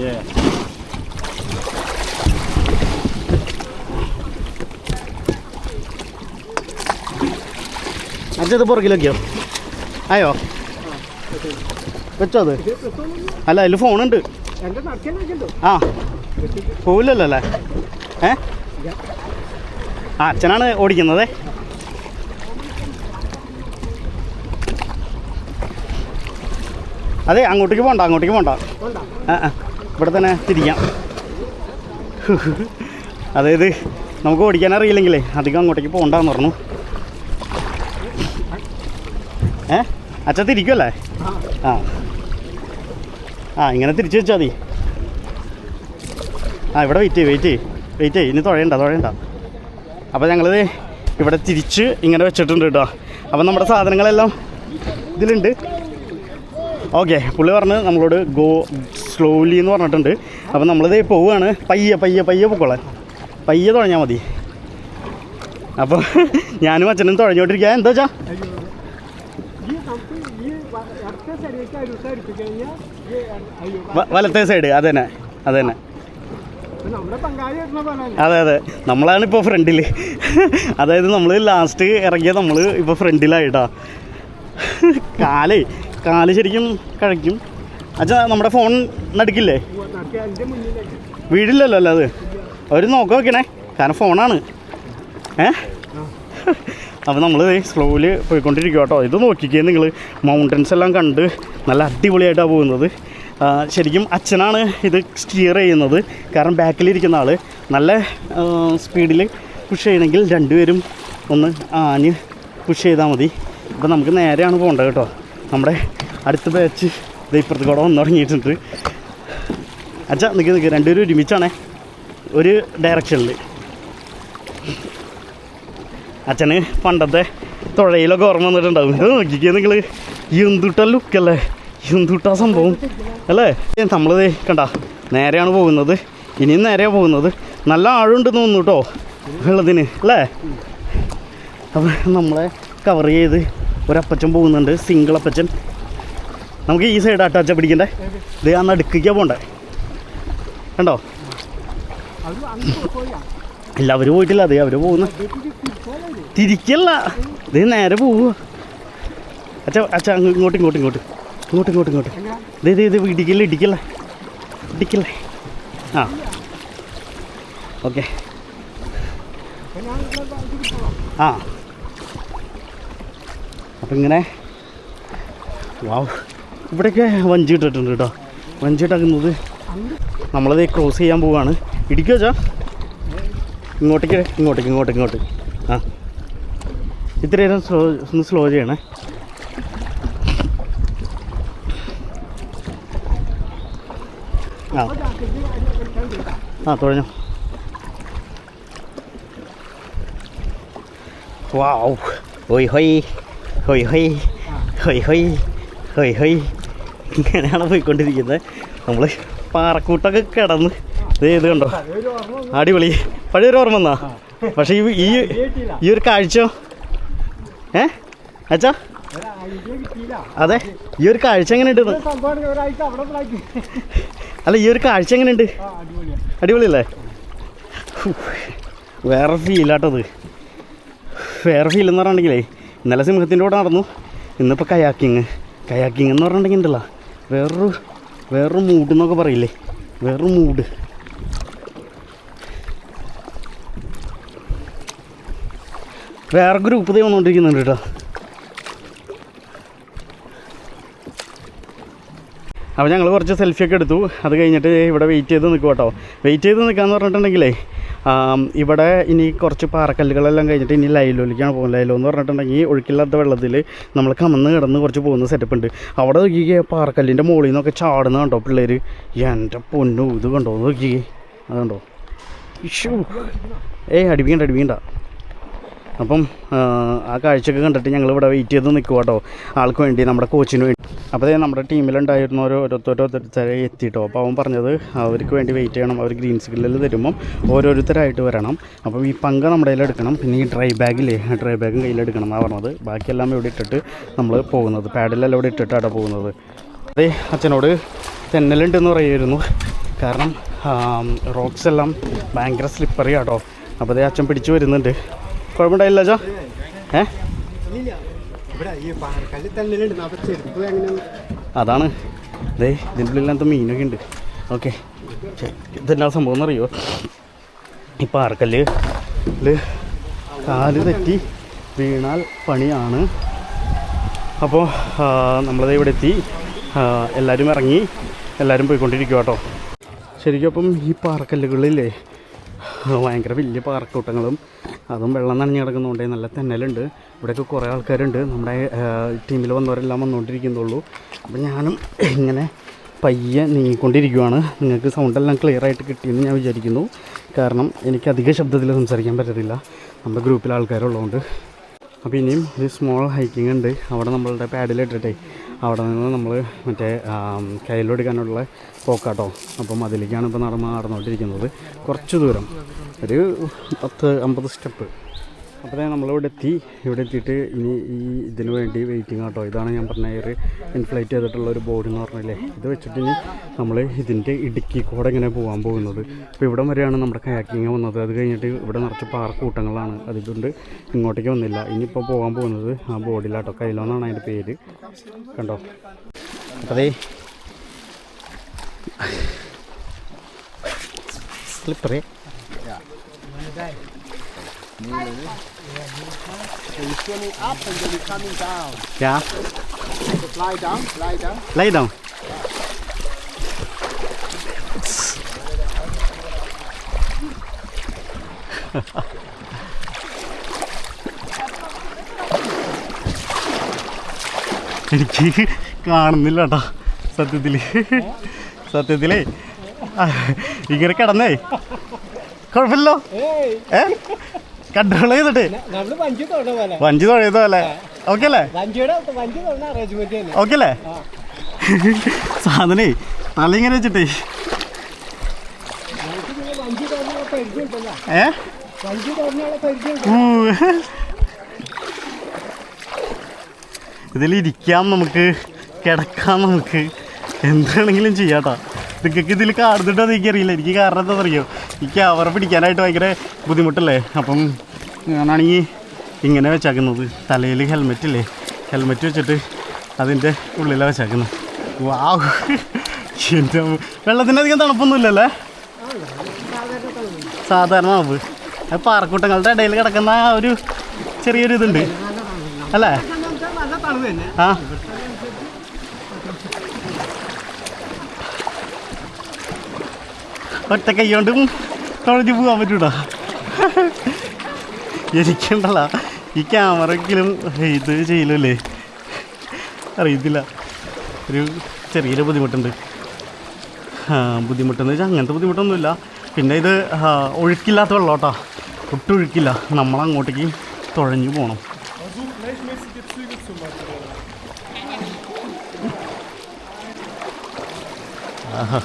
Yeah. അച്ഛത് പുറകിലേക്കോ ആയോ? വെച്ചോ അത്. അല്ല അതിൽ ഫോണുണ്ട്. ആ പോവില്ലല്ലോ അല്ലേ? ആ അച്ഛനാണ് ഓടിക്കുന്നത്. അതെ അങ്ങോട്ടേക്ക് പോണ്ട, അങ്ങോട്ടേക്ക് പോണ്ട. ഇവിടെ തന്നെ തിരിക്കാം. അതായത് നമുക്ക് ഓടിക്കാൻ അറിയില്ലെങ്കിലേ അധികം അങ്ങോട്ടേക്ക് പോകണ്ടെന്ന് പറഞ്ഞു. അച്ഛൻ തിരിക്കുമല്ലേ? ആ ഇങ്ങനെ തിരിച്ചു വെച്ചാൽ മതി. ഇവിടെ വെയിറ്റ് ചെയ്യ് ഇനി തുഴയണ്ട. അപ്പോൾ ഞങ്ങളിത് ഇവിടെ തിരിച്ച് ഇങ്ങനെ വെച്ചിട്ടുണ്ട് കേട്ടോ. അപ്പം നമ്മുടെ സാധനങ്ങളെല്ലാം ഇതിലുണ്ട്. ഓക്കെ, പുള്ളി പറഞ്ഞ് നമ്മളോട് ഗോ സ്ലോലി എന്ന് പറഞ്ഞിട്ടുണ്ട്. അപ്പം നമ്മളിത് പോവുകയാണ്. പയ്യെ പൊക്കോളാൻ, പയ്യെ തുഴഞ്ഞാൽ മതി. അപ്പോൾ ഞാനും അച്ഛനും തുഴഞ്ഞോണ്ടിരിക്കുക. എന്താ വെച്ചാൽ വലത്തെ സൈഡ് അത് തന്നെ. അതെ നമ്മളാണ് ഇപ്പോൾ ഫ്രണ്ടിൽ. അതായത് നമ്മൾ ലാസ്റ്റ് ഇറങ്ങിയ നമ്മൾ ഇപ്പോൾ ഫ്രണ്ടിലായിട്ടാ. കാല് ശരിക്കും കഴിക്കും. അച്ഛാ നമ്മുടെ ഫോൺ നടുക്കില്ലേ? വീടില്ലല്ലോ അല്ലേ അത്? അവർ നോക്കണേ, കാരണം ഫോണാണ്. അപ്പോൾ നമ്മൾ സ്ലോയിൽ പോയിക്കൊണ്ടിരിക്കുക കേട്ടോ. ഇത് നോക്കിക്കേ നിങ്ങൾ, മൗണ്ടൻസ് എല്ലാം കണ്ട് നല്ല അടിപൊളിയായിട്ടാണ് പോകുന്നത്. ശരിക്കും അച്ഛനാണ് ഇത് സ്റ്റിയർ ചെയ്യുന്നത്, കാരണം ബാക്കിലിരിക്കുന്ന ആൾ നല്ല സ്പീഡിൽ പുഷ് ചെയ്യണമെങ്കിൽ രണ്ടുപേരും ഒന്ന് ആഞ്ഞ് പുഷ് ചെയ്താൽ മതി. ഇപ്പോൾ നമുക്ക് നേരെയാണ് പോകേണ്ടത് കേട്ടോ. നമ്മുടെ അടുത്ത ബാച്ച് ഇത് ഇപ്പുറത്ത് കൂടെ വന്നു തുടങ്ങിയിട്ടുണ്ട്. അച്ഛാ നിൽക്ക് രണ്ടുപേരും ഒരുമിച്ചാണേ, ഒരു ഡയറക്ഷനിൽ. അച്ഛന് പണ്ടത്തെ തുഴയിലൊക്കെ ഓർമ്മ വന്നിട്ടുണ്ടാവും. ഇത് നോക്കിക്കേ നിങ്ങൾ, എന്തുട്ടാ ലുക്കല്ലേ, എന്തുട്ടാ സംഭവം അല്ലേ? നമ്മളിത് കണ്ട നേരെയാണ് പോകുന്നത്, ഇനിയും നേരെയാണ് പോകുന്നത്. നല്ല ആഴമുണ്ടെന്ന് തോന്നുന്നു കേട്ടോ വെള്ളത്തിന് അല്ലേ? അപ്പം നമ്മളെ കവർ ചെയ്ത് ഒരപ്പച്ചൻ പോകുന്നുണ്ട്, സിംഗിൾ അപ്പച്ചൻ. നമുക്ക് ഈ സൈഡ് അറ്റാച്ച പിടിക്കണ്ടേ? ഇത് ആ നടുക്കിക്കാണ് പോണ്ടേ, കണ്ടോ? ഇല്ല അവർ പോയിട്ടില്ല, അതെ അവർ പോകുന്നു. തിരിക്കല്ല, ഇത് നേരെ പോവുക. അച്ഛാ ഇങ്ങോട്ട് ഇത് ഇടിക്കല്ലേ. ആ ഓക്കെ. ആ അപ്പം ഇങ്ങനെ വാവ്, ഇവിടെയൊക്കെ വഞ്ചി ഇട്ടിട്ടുണ്ട് കേട്ടോ. വഞ്ചി ഇട്ടാക്കുന്നത് നമ്മളത് ക്രോസ് ചെയ്യാൻ പോവുകയാണ്. ഇടിക്കോ ചാ? ഇങ്ങോട്ടേക്ക്. ആ ഇത്രയും ഒന്ന് സ്ലോ ചെയ്യണേ. തുഴഞ്ഞോ. വാവ്, ഹൊയ് ഇങ്ങനെയാണ് പോയിക്കൊണ്ടിരിക്കുന്നത്. നമ്മൾ പാറക്കൂട്ടൊക്കെ കിടന്ന് ഇത് കണ്ടോ, അടിപൊളി. പഴയൊരു ഓർമ്മ എന്നാ. പക്ഷേ ഈ ഒരു കാഴ്ച അച്ഛാ, അതെ ഈ ഒരു കാഴ്ച എങ്ങനെയുണ്ട്? അല്ല ഈ ഒരു കാഴ്ച എങ്ങനെയുണ്ട്? അടിപൊളിയല്ലേ? വേറെ ഫീലാട്ടത്. വേറെ ഫീൽ എന്ന് പറഞ്ഞിട്ടുണ്ടെങ്കിലേ, ഇന്നലെ സിംഹത്തിൻ്റെ കൂടെ നടന്നു, ഇന്നിപ്പോൾ കയാക്കിങ് എന്ന് പറഞ്ഞിട്ടുണ്ടെങ്കിൽ ഉണ്ടല്ലോ വേറൊരു മൂഡ് എന്നൊക്കെ പറയില്ലേ, വേറൊരു മൂഡ്. വേറെ ഗ്രൂപ്പ് തേ വന്നുകൊണ്ടിരിക്കുന്നുണ്ട് കേട്ടോ. അപ്പോൾ ഞങ്ങൾ കുറച്ച് സെൽഫിയൊക്കെ എടുത്തു. അത് കഴിഞ്ഞിട്ട് ഇവിടെ വെയിറ്റ് ചെയ്ത് നിൽക്കും കേട്ടോ. വെയിറ്റ് ചെയ്ത് നിൽക്കാമെന്ന് പറഞ്ഞിട്ടുണ്ടെങ്കിലേ, ഇവിടെ ഇനി കുറച്ച് പാറക്കല്ലുകളെല്ലാം കഴിഞ്ഞിട്ട് ഇനി ലൈലോയിലേക്കാണ് പോകുന്നത്. ലൈലോ എന്ന് പറഞ്ഞിട്ടുണ്ടെങ്കിൽ ഒഴുക്കില്ലാത്ത വെള്ളത്തിൽ നമ്മൾ കമന്ന് കിടന്ന് കുറച്ച് പോകുന്ന സെറ്റപ്പ് ഉണ്ട്. അവിടെ നോക്കിക്കേ, പാറക്കല്ലിൻ്റെ മുകളിൽ നിന്നൊക്കെ ചാടുന്ന കണ്ടോ പിള്ളേർ. എൻ്റെ പൊന്നു, ഇത് കണ്ടോ നോക്കിക്കേ, അതുണ്ടോ? ഇഷ്യൂ അടിപ്പിക്കണ്ട. അപ്പം ആ കാഴ്ചയൊക്കെ കണ്ടിട്ട് ഞങ്ങളിവിടെ വെയിറ്റ് ചെയ്ത് നിൽക്കുക കേട്ടോ, ആൾക്ക് വേണ്ടി, നമ്മുടെ കോച്ചിന് വേണ്ടി. അപ്പോൾ നമ്മുടെ ടീമിലുണ്ടായിരുന്നവർ ഓരോരുത്തരെ എത്തിയിട്ടോ. അപ്പോൾ അവൻ പറഞ്ഞത് അവർക്ക് വേണ്ടി വെയിറ്റ് ചെയ്യണം, അവർ ഗ്രീൻ സിഗ്നലിൽ തരുമ്പം ഓരോരുത്തരായിട്ട് വരണം. അപ്പം ഈ പങ്ക നമ്മുടെ കയ്യിലെടുക്കണം, പിന്നെ ഈ ഡ്രൈ ബാഗും കയ്യിലെടുക്കണം എന്നാണ് പറഞ്ഞത്. ബാക്കിയെല്ലാം ഇവിടെ ഇട്ടിട്ട് നമ്മൾ പോകുന്നത്, പാഡിലെല്ലാം ഇവിടെ ഇട്ടിട്ടാണ് പോകുന്നത്. അതേ അച്ഛനോട് തെന്നലുണ്ടെന്ന് പറയുമായിരുന്നു, കാരണം റോക്സ് എല്ലാം ഭയങ്കര സ്ലിപ്പറി ആട്ടോ. അപ്പോൾ അതേ അച്ഛൻ പിടിച്ചു വരുന്നുണ്ട്. കുഴപ്പമുണ്ടായില്ല അച്ഛാ? അതാണ് അതെ ഇതിൻ്റെ ഉള്ളിലത്തെ മീനൊക്കെ ഉണ്ട്. ഓക്കെ, ഇതെന്നാ സംഭവം എന്നറിയോ? ഈ പാറക്കല്ല് കാല് തെറ്റി വീണാൽ പണിയാണ്. അപ്പോൾ നമ്മളത് ഇവിടെ എത്തി, എല്ലാവരും ഇറങ്ങി, എല്ലാവരും പോയിക്കൊണ്ടിരിക്കുക കേട്ടോ. ശരിക്കും അപ്പം ഈ പാറക്കല്ലുകളിലേ ഭയങ്കര വലിയ പാറക്കൂട്ടങ്ങളും അതും വെള്ളം നനഞ്ഞ് കിടക്കുന്നതുകൊണ്ടേ നല്ല തെന്നലുണ്ട്. ഇവിടെയൊക്കെ കുറേ ആൾക്കാരുണ്ട്. നമ്മുടെ ടീമിൽ വന്നവരെല്ലാം വന്നുകൊണ്ടിരിക്കുന്നുള്ളൂ. അപ്പം ഞാനും ഇങ്ങനെ പയ്യെ നീങ്ങിക്കൊണ്ടിരിക്കുകയാണ്. നിങ്ങൾക്ക് സൗണ്ടെല്ലാം ക്ലിയർ ആയിട്ട് കിട്ടിയെന്ന് ഞാൻ വിചാരിക്കുന്നു. കാരണം എനിക്ക് അധിക ശബ്ദത്തിൽ സംസാരിക്കാൻ പറ്റത്തില്ല, നമ്മുടെ ഗ്രൂപ്പിൽ ആൾക്കാരുള്ളതുകൊണ്ട്. അപ്പോൾ ഇനിയും ഒരു സ്മോൾ ഹൈക്കിംഗ് ഉണ്ട്. അവിടെ നമ്മളുടെ പാഡിലിട്ടിട്ടേ അവിടെ നിന്ന് നമ്മൾ മറ്റേ കയ്യിലെടുക്കാനുള്ള പോക്കാട്ടോ. അപ്പം അതിലേക്കാണ് ഇപ്പോൾ നടന്നുകൊണ്ടിരിക്കുന്നത്. കുറച്ച് ദൂരം, ഒരു 10-50 സ്റ്റെപ്പ്. അപ്പോൾ നമ്മളിവിടെ എത്തിയിട്ട് ഇനി ഈ ഇതിന് വേണ്ടി വെയിറ്റിംഗ് ആട്ടോ. ഇതാണ് ഞാൻ പറഞ്ഞ ഒരു ഇൻഫ്ലൈറ്റ് ചെയ്തിട്ടുള്ള ഒരു ബോർഡ് എന്ന് പറഞ്ഞില്ലേ, ഇത് വെച്ചിട്ട് ഇനി നമ്മൾ ഇതിൻ്റെ ഇടുക്കി കൂടെ ഇങ്ങനെ പോകാൻ പോകുന്നത്. അപ്പോൾ ഇവിടം വരെയാണ് നമ്മുടെ കയാക്കിങ് വന്നത്. അത് കഴിഞ്ഞിട്ട് ഇവിടെ നിറച്ച് പാറക്കൂട്ടങ്ങളാണ്, അതുകൊണ്ട് ഇങ്ങോട്ടേക്ക് വന്നില്ല. ഇനിയിപ്പോൾ പോകാൻ പോകുന്നത് ആ ബോർഡിലാട്ടോ, കൈലോ എന്നാണ് അതിൻ്റെ പേര്. കണ്ടോ? അപ്പോൾ അതേ സ്ലിപ്പറേ. So you're swimming up and then you're coming down. Yeah. Just lie down, lie down. Lay down. എനിക്ക് കാണുന്നില്ല കേട്ടോ സത്യത്തിലേ ഇങ്ങനെ കിടന്നേ കുഴപ്പമില്ലല്ലോ. കൺട്രോൾ ചെയ്തിട്ട് വഞ്ചി തുഴയുന്ന പോലെ. ഓക്കെ അല്ലേ? ഓക്കെ അല്ലേ? സാധനേ തല ഇങ്ങനെ വെച്ചിട്ടേ ഇതിലിരിക്കാം, നമുക്ക് കിടക്കാം, നമുക്ക് എന്താണെങ്കിലും ചെയ്യാട്ടോ. നിങ്ങൾക്ക് ഇതിൽ കാണുന്നിട്ടോ എനിക്കറിയില്ല. എനിക്ക് കാരണം എന്താ അറിയോ, ഈ ക്യാമറ പിടിക്കാനായിട്ട് ഭയങ്കര ബുദ്ധിമുട്ടല്ലേ. അപ്പം ഞാനാണെങ്കിൽ ഇങ്ങനെ വെച്ചേക്കുന്നത്, തലയിൽ ഹെൽമെറ്റില്ലേ, ഹെൽമെറ്റ് വെച്ചിട്ട് അതിൻ്റെ ഉള്ളിലാണ് വെച്ചേക്കുന്നത്. വാവ്, എൻ്റെ വെള്ളത്തിനധികം തണുപ്പൊന്നുമില്ലല്ലേ, സാധാരണ തണുപ്പ്. പാറക്കൂട്ടങ്ങളുടെ ഇടയിൽ കിടക്കുന്ന ആ ഒരു ചെറിയൊരു ഇതുണ്ട് അല്ലേ? ആ ഒറ്റ കൈ കൊണ്ടും തുഴഞ്ഞു പോകാൻ പറ്റൂടാ. എനിക്കുണ്ടല്ല ഈ ക്യാമറയ്ക്കിലും ഇത് ചെയ്യലല്ലേ അറിയത്തില്ല, ഒരു ചെറിയൊരു ബുദ്ധിമുട്ടുണ്ട്. ബുദ്ധിമുട്ടെന്ന് വെച്ചാൽ അങ്ങനത്തെ ബുദ്ധിമുട്ടൊന്നുമില്ല. പിന്നെ ഇത് ഒഴുക്കില്ലാത്ത വെള്ളം കേട്ടോ, ഒട്ടും ഒഴുക്കില്ല. നമ്മളങ്ങോട്ടേക്ക് തുഴഞ്ഞു പോകണം. ആഹാ,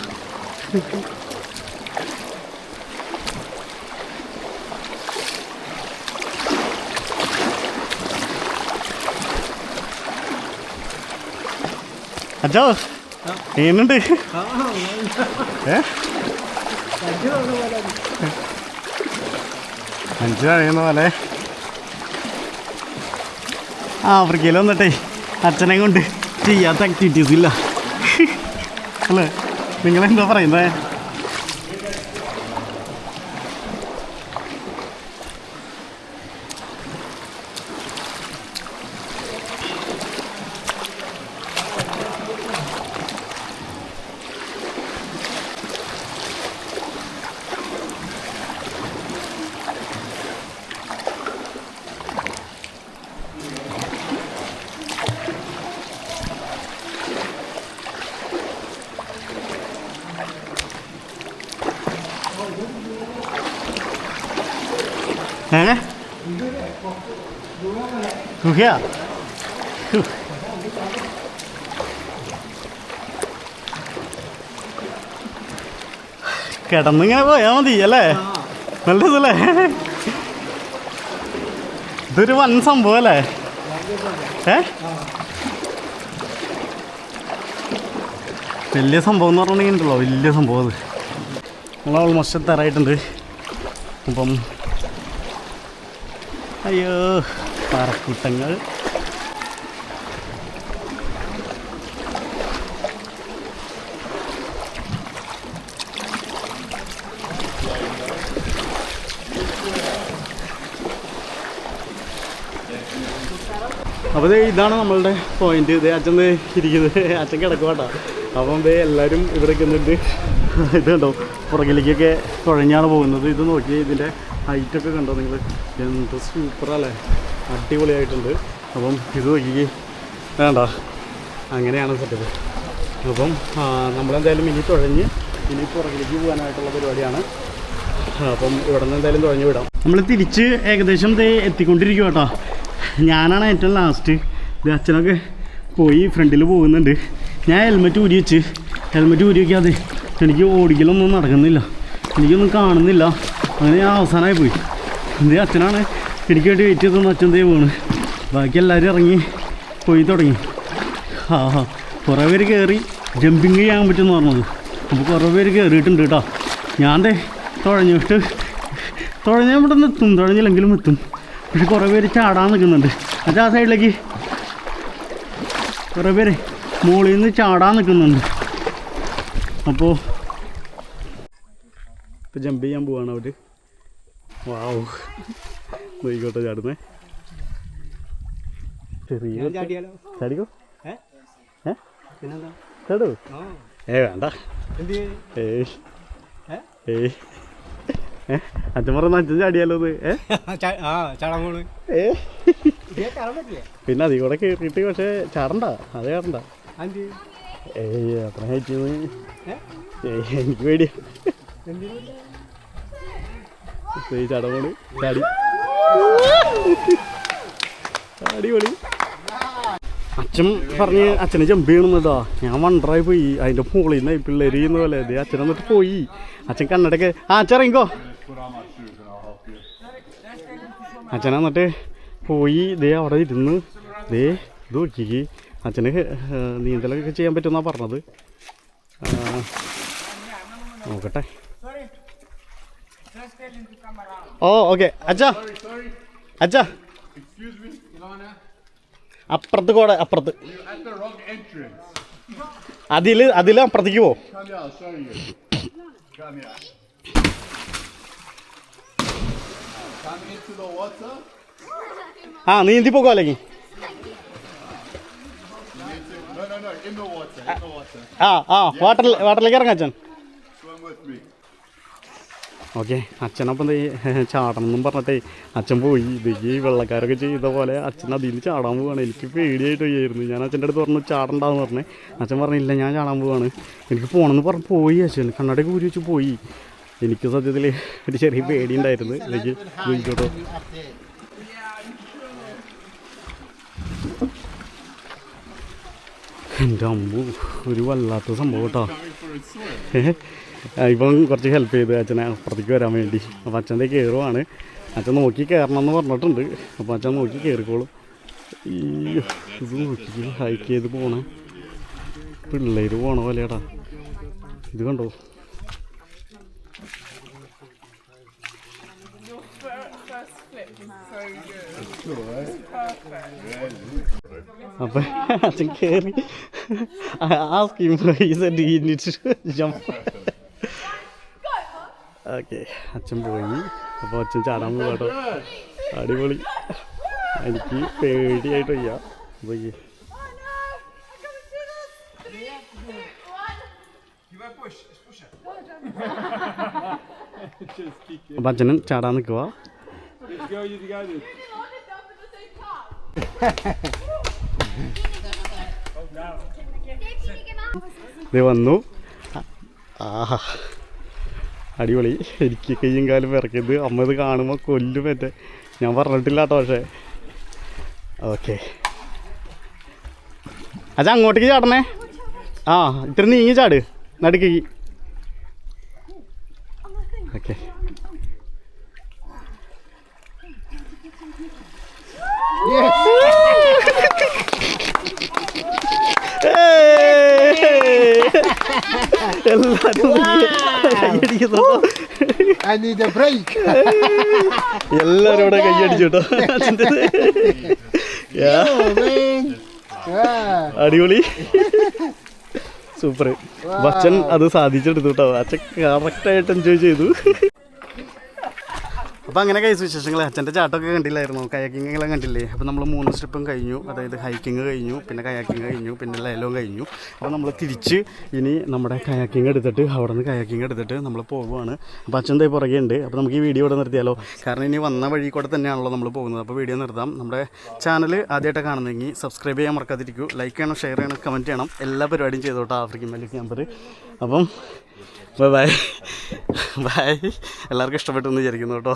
അച്ഛോ എങ്ങനുണ്ട്? അഞ്ച് കഴിയുന്ന പോലെ ആഫ്രിക്കയിൽ വന്നിട്ടേ അച്ഛനെ കൊണ്ട് ചെയ്യാത്ത ആക്ടിവിറ്റീസ് ഇല്ല അല്ലേ? നിങ്ങളെന്താ പറയുന്നത്? ഗുഹയാ? കിടന്നിങ്ങനെ പോയാൽ മതി അല്ലേ? നല്ല രസമല്ലേ? ഇതൊരു വൻ സംഭവം അല്ലേ? വലിയ സംഭവം എന്ന് പറഞ്ഞിട്ടുണ്ടെങ്കിൽ ഉണ്ടല്ലോ, വലിയ സംഭവം. അത് നമ്മൾ ഓൾമോസ്റ്റ് എത്താറായിട്ടുണ്ട്. അപ്പം അയ്യോ, പാറക്കൂട്ടങ്ങൾ. അപ്പോൾ ഇതാണ് നമ്മളുടെ പോയിന്റ്. ഇത് അച്ഛൻ ഇരിക്കുന്നത്, അച്ഛൻ കിടക്കുവാട്ടോ. അപ്പം എല്ലാവരും ഇവിടെ നിൽക്കുന്നുണ്ട്. ഇത് കണ്ടോ, പുറകിലേക്കൊക്കെ കുഴഞ്ഞാണ് പോകുന്നത്. ഇത് നോക്കി ഇതിൻ്റെ ഹൈറ്റൊക്കെ കണ്ടോ നിങ്ങൾ, എന്ത് സൂപ്പറല്ലേ, അടിപൊളിയായിട്ടുണ്ട്. അപ്പം ഇത് നോക്കി വേണ്ട, അങ്ങനെയാണ് സെറ്റപ്പ്. അപ്പം നമ്മളെന്തായാലും ഇനി തുഴഞ്ഞ് ഇനി പുറകിലേക്ക് പോകാനായിട്ടുള്ള പരിപാടിയാണ്. അപ്പം ഇവിടെ നിന്ന് എന്തായാലും തുഴഞ്ഞ് വിടാം. നമ്മൾ തിരിച്ച് ഏകദേശം എത്തിക്കൊണ്ടിരിക്കും കേട്ടോ. ഞാനാണ് ഏറ്റവും ലാസ്റ്റ്. ഇത് അച്ഛനൊക്കെ പോയി ഫ്രണ്ടിൽ പോകുന്നുണ്ട്. ഞാൻ ഹെൽമെറ്റ് ഊരി വെച്ച്, ഹെൽമെറ്റ് ഊരി വയ്ക്കാതെ എനിക്ക് ഓടിക്കലൊന്നും നടക്കുന്നില്ല, എനിക്കൊന്നും കാണുന്നില്ല. അങ്ങനെ ഞാൻ അവസാനമായി പോയി. എന്തേ അച്ഛനാണ് എനിക്ക് വേണ്ടി വെയിറ്റ് ചെയ്തൊന്നും അച്ഛൻ ദേ വീണ്. ബാക്കി എല്ലാവരും ഇറങ്ങി പോയി തുടങ്ങി. കുറേ പേര് കയറി ജമ്പിങ് ചെയ്യാൻ പറ്റുമെന്ന് പറഞ്ഞത്. അപ്പോൾ കുറേ പേര് കയറിയിട്ടുണ്ട് കേട്ടോ. ഞാൻ തുഴഞ്ഞിട്ട് തുഴഞ്ഞാൽ ഇവിടെ നിന്ന് എത്തും, തുഴഞ്ഞില്ലെങ്കിലും എത്തും. പക്ഷെ കുറേ പേര് ചാടാൻ നിൽക്കുന്നുണ്ട്. അത് ആ സൈഡിലേക്ക് കുറേ പേര് മുകളിൽ നിന്ന് ചാടാൻ നിൽക്കുന്നുണ്ട്. അപ്പോൾ ഇപ്പോൾ ജമ്പ് ചെയ്യാൻ പോവാണ് അവർ. വാവ്, നോയിക്കോട്ടെ ചാടുന്നേ. ചെറിയ ചാടിക്കോ, ചാടൂ. വേണ്ട, അച്ഛൻ പറഞ്ഞ അച്ഛൻ ചാടിയാലോ. പിന്നെ അതിൽ കൂടെ കയറിയിട്ട് പക്ഷെ ചാടണ്ട, അത് ചാടണ്ട. അത്ര ഹൈറ്റ് എനിക്ക് പേടിയാ. ചടമോള് ചാടി, അടിപൊളി. അച്ഛൻ പറഞ്ഞ് അച്ഛനെ ജമ്പ് ചെയ്യണമെന്നതാ. ഞാൻ വണ്ടറായി പോയി. അതിൻ്റെ മുകളിൽ നിന്ന് പിള്ളേർ ചെയ്യുന്ന പോലെ ദേ അച്ഛൻ എന്നിട്ട് പോയി. അച്ഛൻ കണ്ണടക്ക് അച്ഛൻ ഇറങ്ങിക്കോ. അച്ഛൻ എന്നിട്ട് പോയി. ദേ അവിടെ ഇരുന്ന് ദേ ഇത് നോക്കി. അച്ഛന് നീന്തലൊക്കെ ചെയ്യാൻ പറ്റുമെന്നാണ് പറഞ്ഞത്. നോക്കട്ടെ. ഓ ഓക്കെ. അച്ഛാ അച്ഛാ, അപ്പുറത്ത് കൂടെ, അപ്പുറത്ത് അതിൽ അപ്പുറത്തേക്ക് പോ. ആ നീന്തി പോകോ അല്ലെങ്കിൽ വാട്ടറിലേക്ക് ഇറങ്ങാം അച്ഛൻ. ഓക്കെ, അച്ഛനപ്പം ചാടണം എന്നും പറഞ്ഞിട്ടേ അച്ഛൻ പോയി. ഇത് ഈ വെള്ളക്കാരൊക്കെ ചെയ്ത പോലെ അച്ഛൻ അതിൽ നിന്ന് ചാടാൻ പോവാണ്. എനിക്ക് പേടിയായിട്ട് വയ്യായിരുന്നു. ഞാൻ അച്ഛൻ്റെ അടുത്ത് പറഞ്ഞു ചാടണ്ടാന്ന് പറഞ്ഞേ. അച്ഛൻ പറഞ്ഞില്ല ഞാൻ ചാടാൻ പോവാണ്, എനിക്ക് പോകണമെന്ന് പറഞ്ഞ് പോയി. അച്ഛൻ കണ്ണടയൊക്കെ ഊരി വെച്ച് പോയി. എനിക്ക് സത്യത്തിൽ ഒരു ചെറിയ പേടി ഉണ്ടായിരുന്നു. എനിക്ക് ചോദിച്ചോട്ടോ. എൻ്റെ അമ്മു, ഒരു വല്ലാത്ത സംഭവം കേട്ടോ. ഇപ്പം കുറച്ച് ഹെൽപ്പ് ചെയ്ത് അച്ഛനെ അപ്പുറത്തേക്ക് വരാൻ വേണ്ടി. അപ്പോൾ അച്ഛൻ്റെ കയറുവാണ്. അച്ഛൻ നോക്കി കയറണം എന്ന് പറഞ്ഞിട്ടുണ്ട്. അപ്പോൾ അച്ഛൻ നോക്കി കയറിക്കോളും. ഇത് നോക്കി ഹൈക്ക് ചെയ്ത് പോണേ പിള്ളേർ പോണ പോലെയാടാ. ഇത് കണ്ടോ, അപ്പം അച്ഛൻ കയറി. ആ സ്കീം ജമ്പ്. ഓക്കെ, അച്ഛൻ പോയി. അപ്പോൾ അച്ഛൻ ചാടാൻ പോകാട്ടോ. അടിപൊളി. എനിക്ക് പേടിയായിട്ട് വയ്യ. പോയി അപ്പം അച്ഛനും ചാടാൻ നിൽക്കുക. ഇത് വന്നു. ആഹാ, അടിപൊളി. എനിക്ക് കയ്യും കാലും വിറക്കിയത്. അമ്മ ഇത് കാണുമ്പോൾ കൊല്ലും പറ്റേ. ഞാൻ പറഞ്ഞിട്ടില്ല കേട്ടോ. പക്ഷേ ഓക്കെ, അച്ഛാ അങ്ങോട്ടേക്ക് ചാടണേ. ആ ഇത്ര നീങ്ങി ചാട് നടുക്കേക്ക്. ഓക്കെ, എല്ലാരും ഇവിടെ കൈയടിച്ചു കേട്ടോ. അടിപൊളി, സൂപ്പർ. അച്ഛൻ അത് സാധിച്ചെടുത്തു കേട്ടോ. അച്ഛൻ കറക്റ്റായിട്ട് എൻജോയ് ചെയ്തു. അപ്പോൾ അങ്ങനെ കൈസ് വിശേഷങ്ങൾ. അച്ഛൻ്റെ ചാട്ടമൊക്കെ കണ്ടില്ലായിരുന്നു, കയാക്കിങ് എല്ലാം കണ്ടില്ലേ. അപ്പോൾ നമ്മൾ 3 സ്റ്റെപ്പും കഴിഞ്ഞു, അതായത് ഹൈക്കിങ് കഴിഞ്ഞു, പിന്നെ കയാക്കിങ് കഴിഞ്ഞു, പിന്നെ ലേലവും കഴിഞ്ഞു. അപ്പോൾ നമ്മൾ തിരിച്ച് ഇനി നമ്മുടെ കയാക്കിങ് എടുത്തിട്ട് അവിടെ നിന്ന് കയാക്കിങ് എടുത്തിട്ട് നമ്മൾ പോകുവാണ്. അപ്പോൾ അച്ഛൻ തൈ പുറകെ ഉണ്ട്. അപ്പോൾ നമുക്ക് ഈ വീഡിയോ ഇവിടെ നിർത്തിയാലോ, കാരണം ഇനി വന്ന വഴി കൂടെ തന്നെയാണല്ലോ നമ്മൾ പോകുന്നത്. അപ്പോൾ വീഡിയോ നിർത്താം. നമ്മുടെ ചാനൽ ആദ്യമായിട്ട് കാണുന്നെങ്കിൽ സബ്സ്ക്രൈബ് ചെയ്യാൻ മറക്കാതിരിക്കൂ, ലൈക്ക് ചെയ്യണം, ഷെയർ ചെയ്യണം, കമൻറ്റ് ചെയ്യണം, എല്ലാ പരിപാടിയും ചെയ്തോട്ടോ ആഫ്രിക്കൻ വാലി ക്യാമ്പർ. അപ്പം ബൈ ബൈ ബൈ. എല്ലാവർക്കും ഇഷ്ടപ്പെട്ടു എന്ന് വിചാരിക്കുന്നു കേട്ടോ.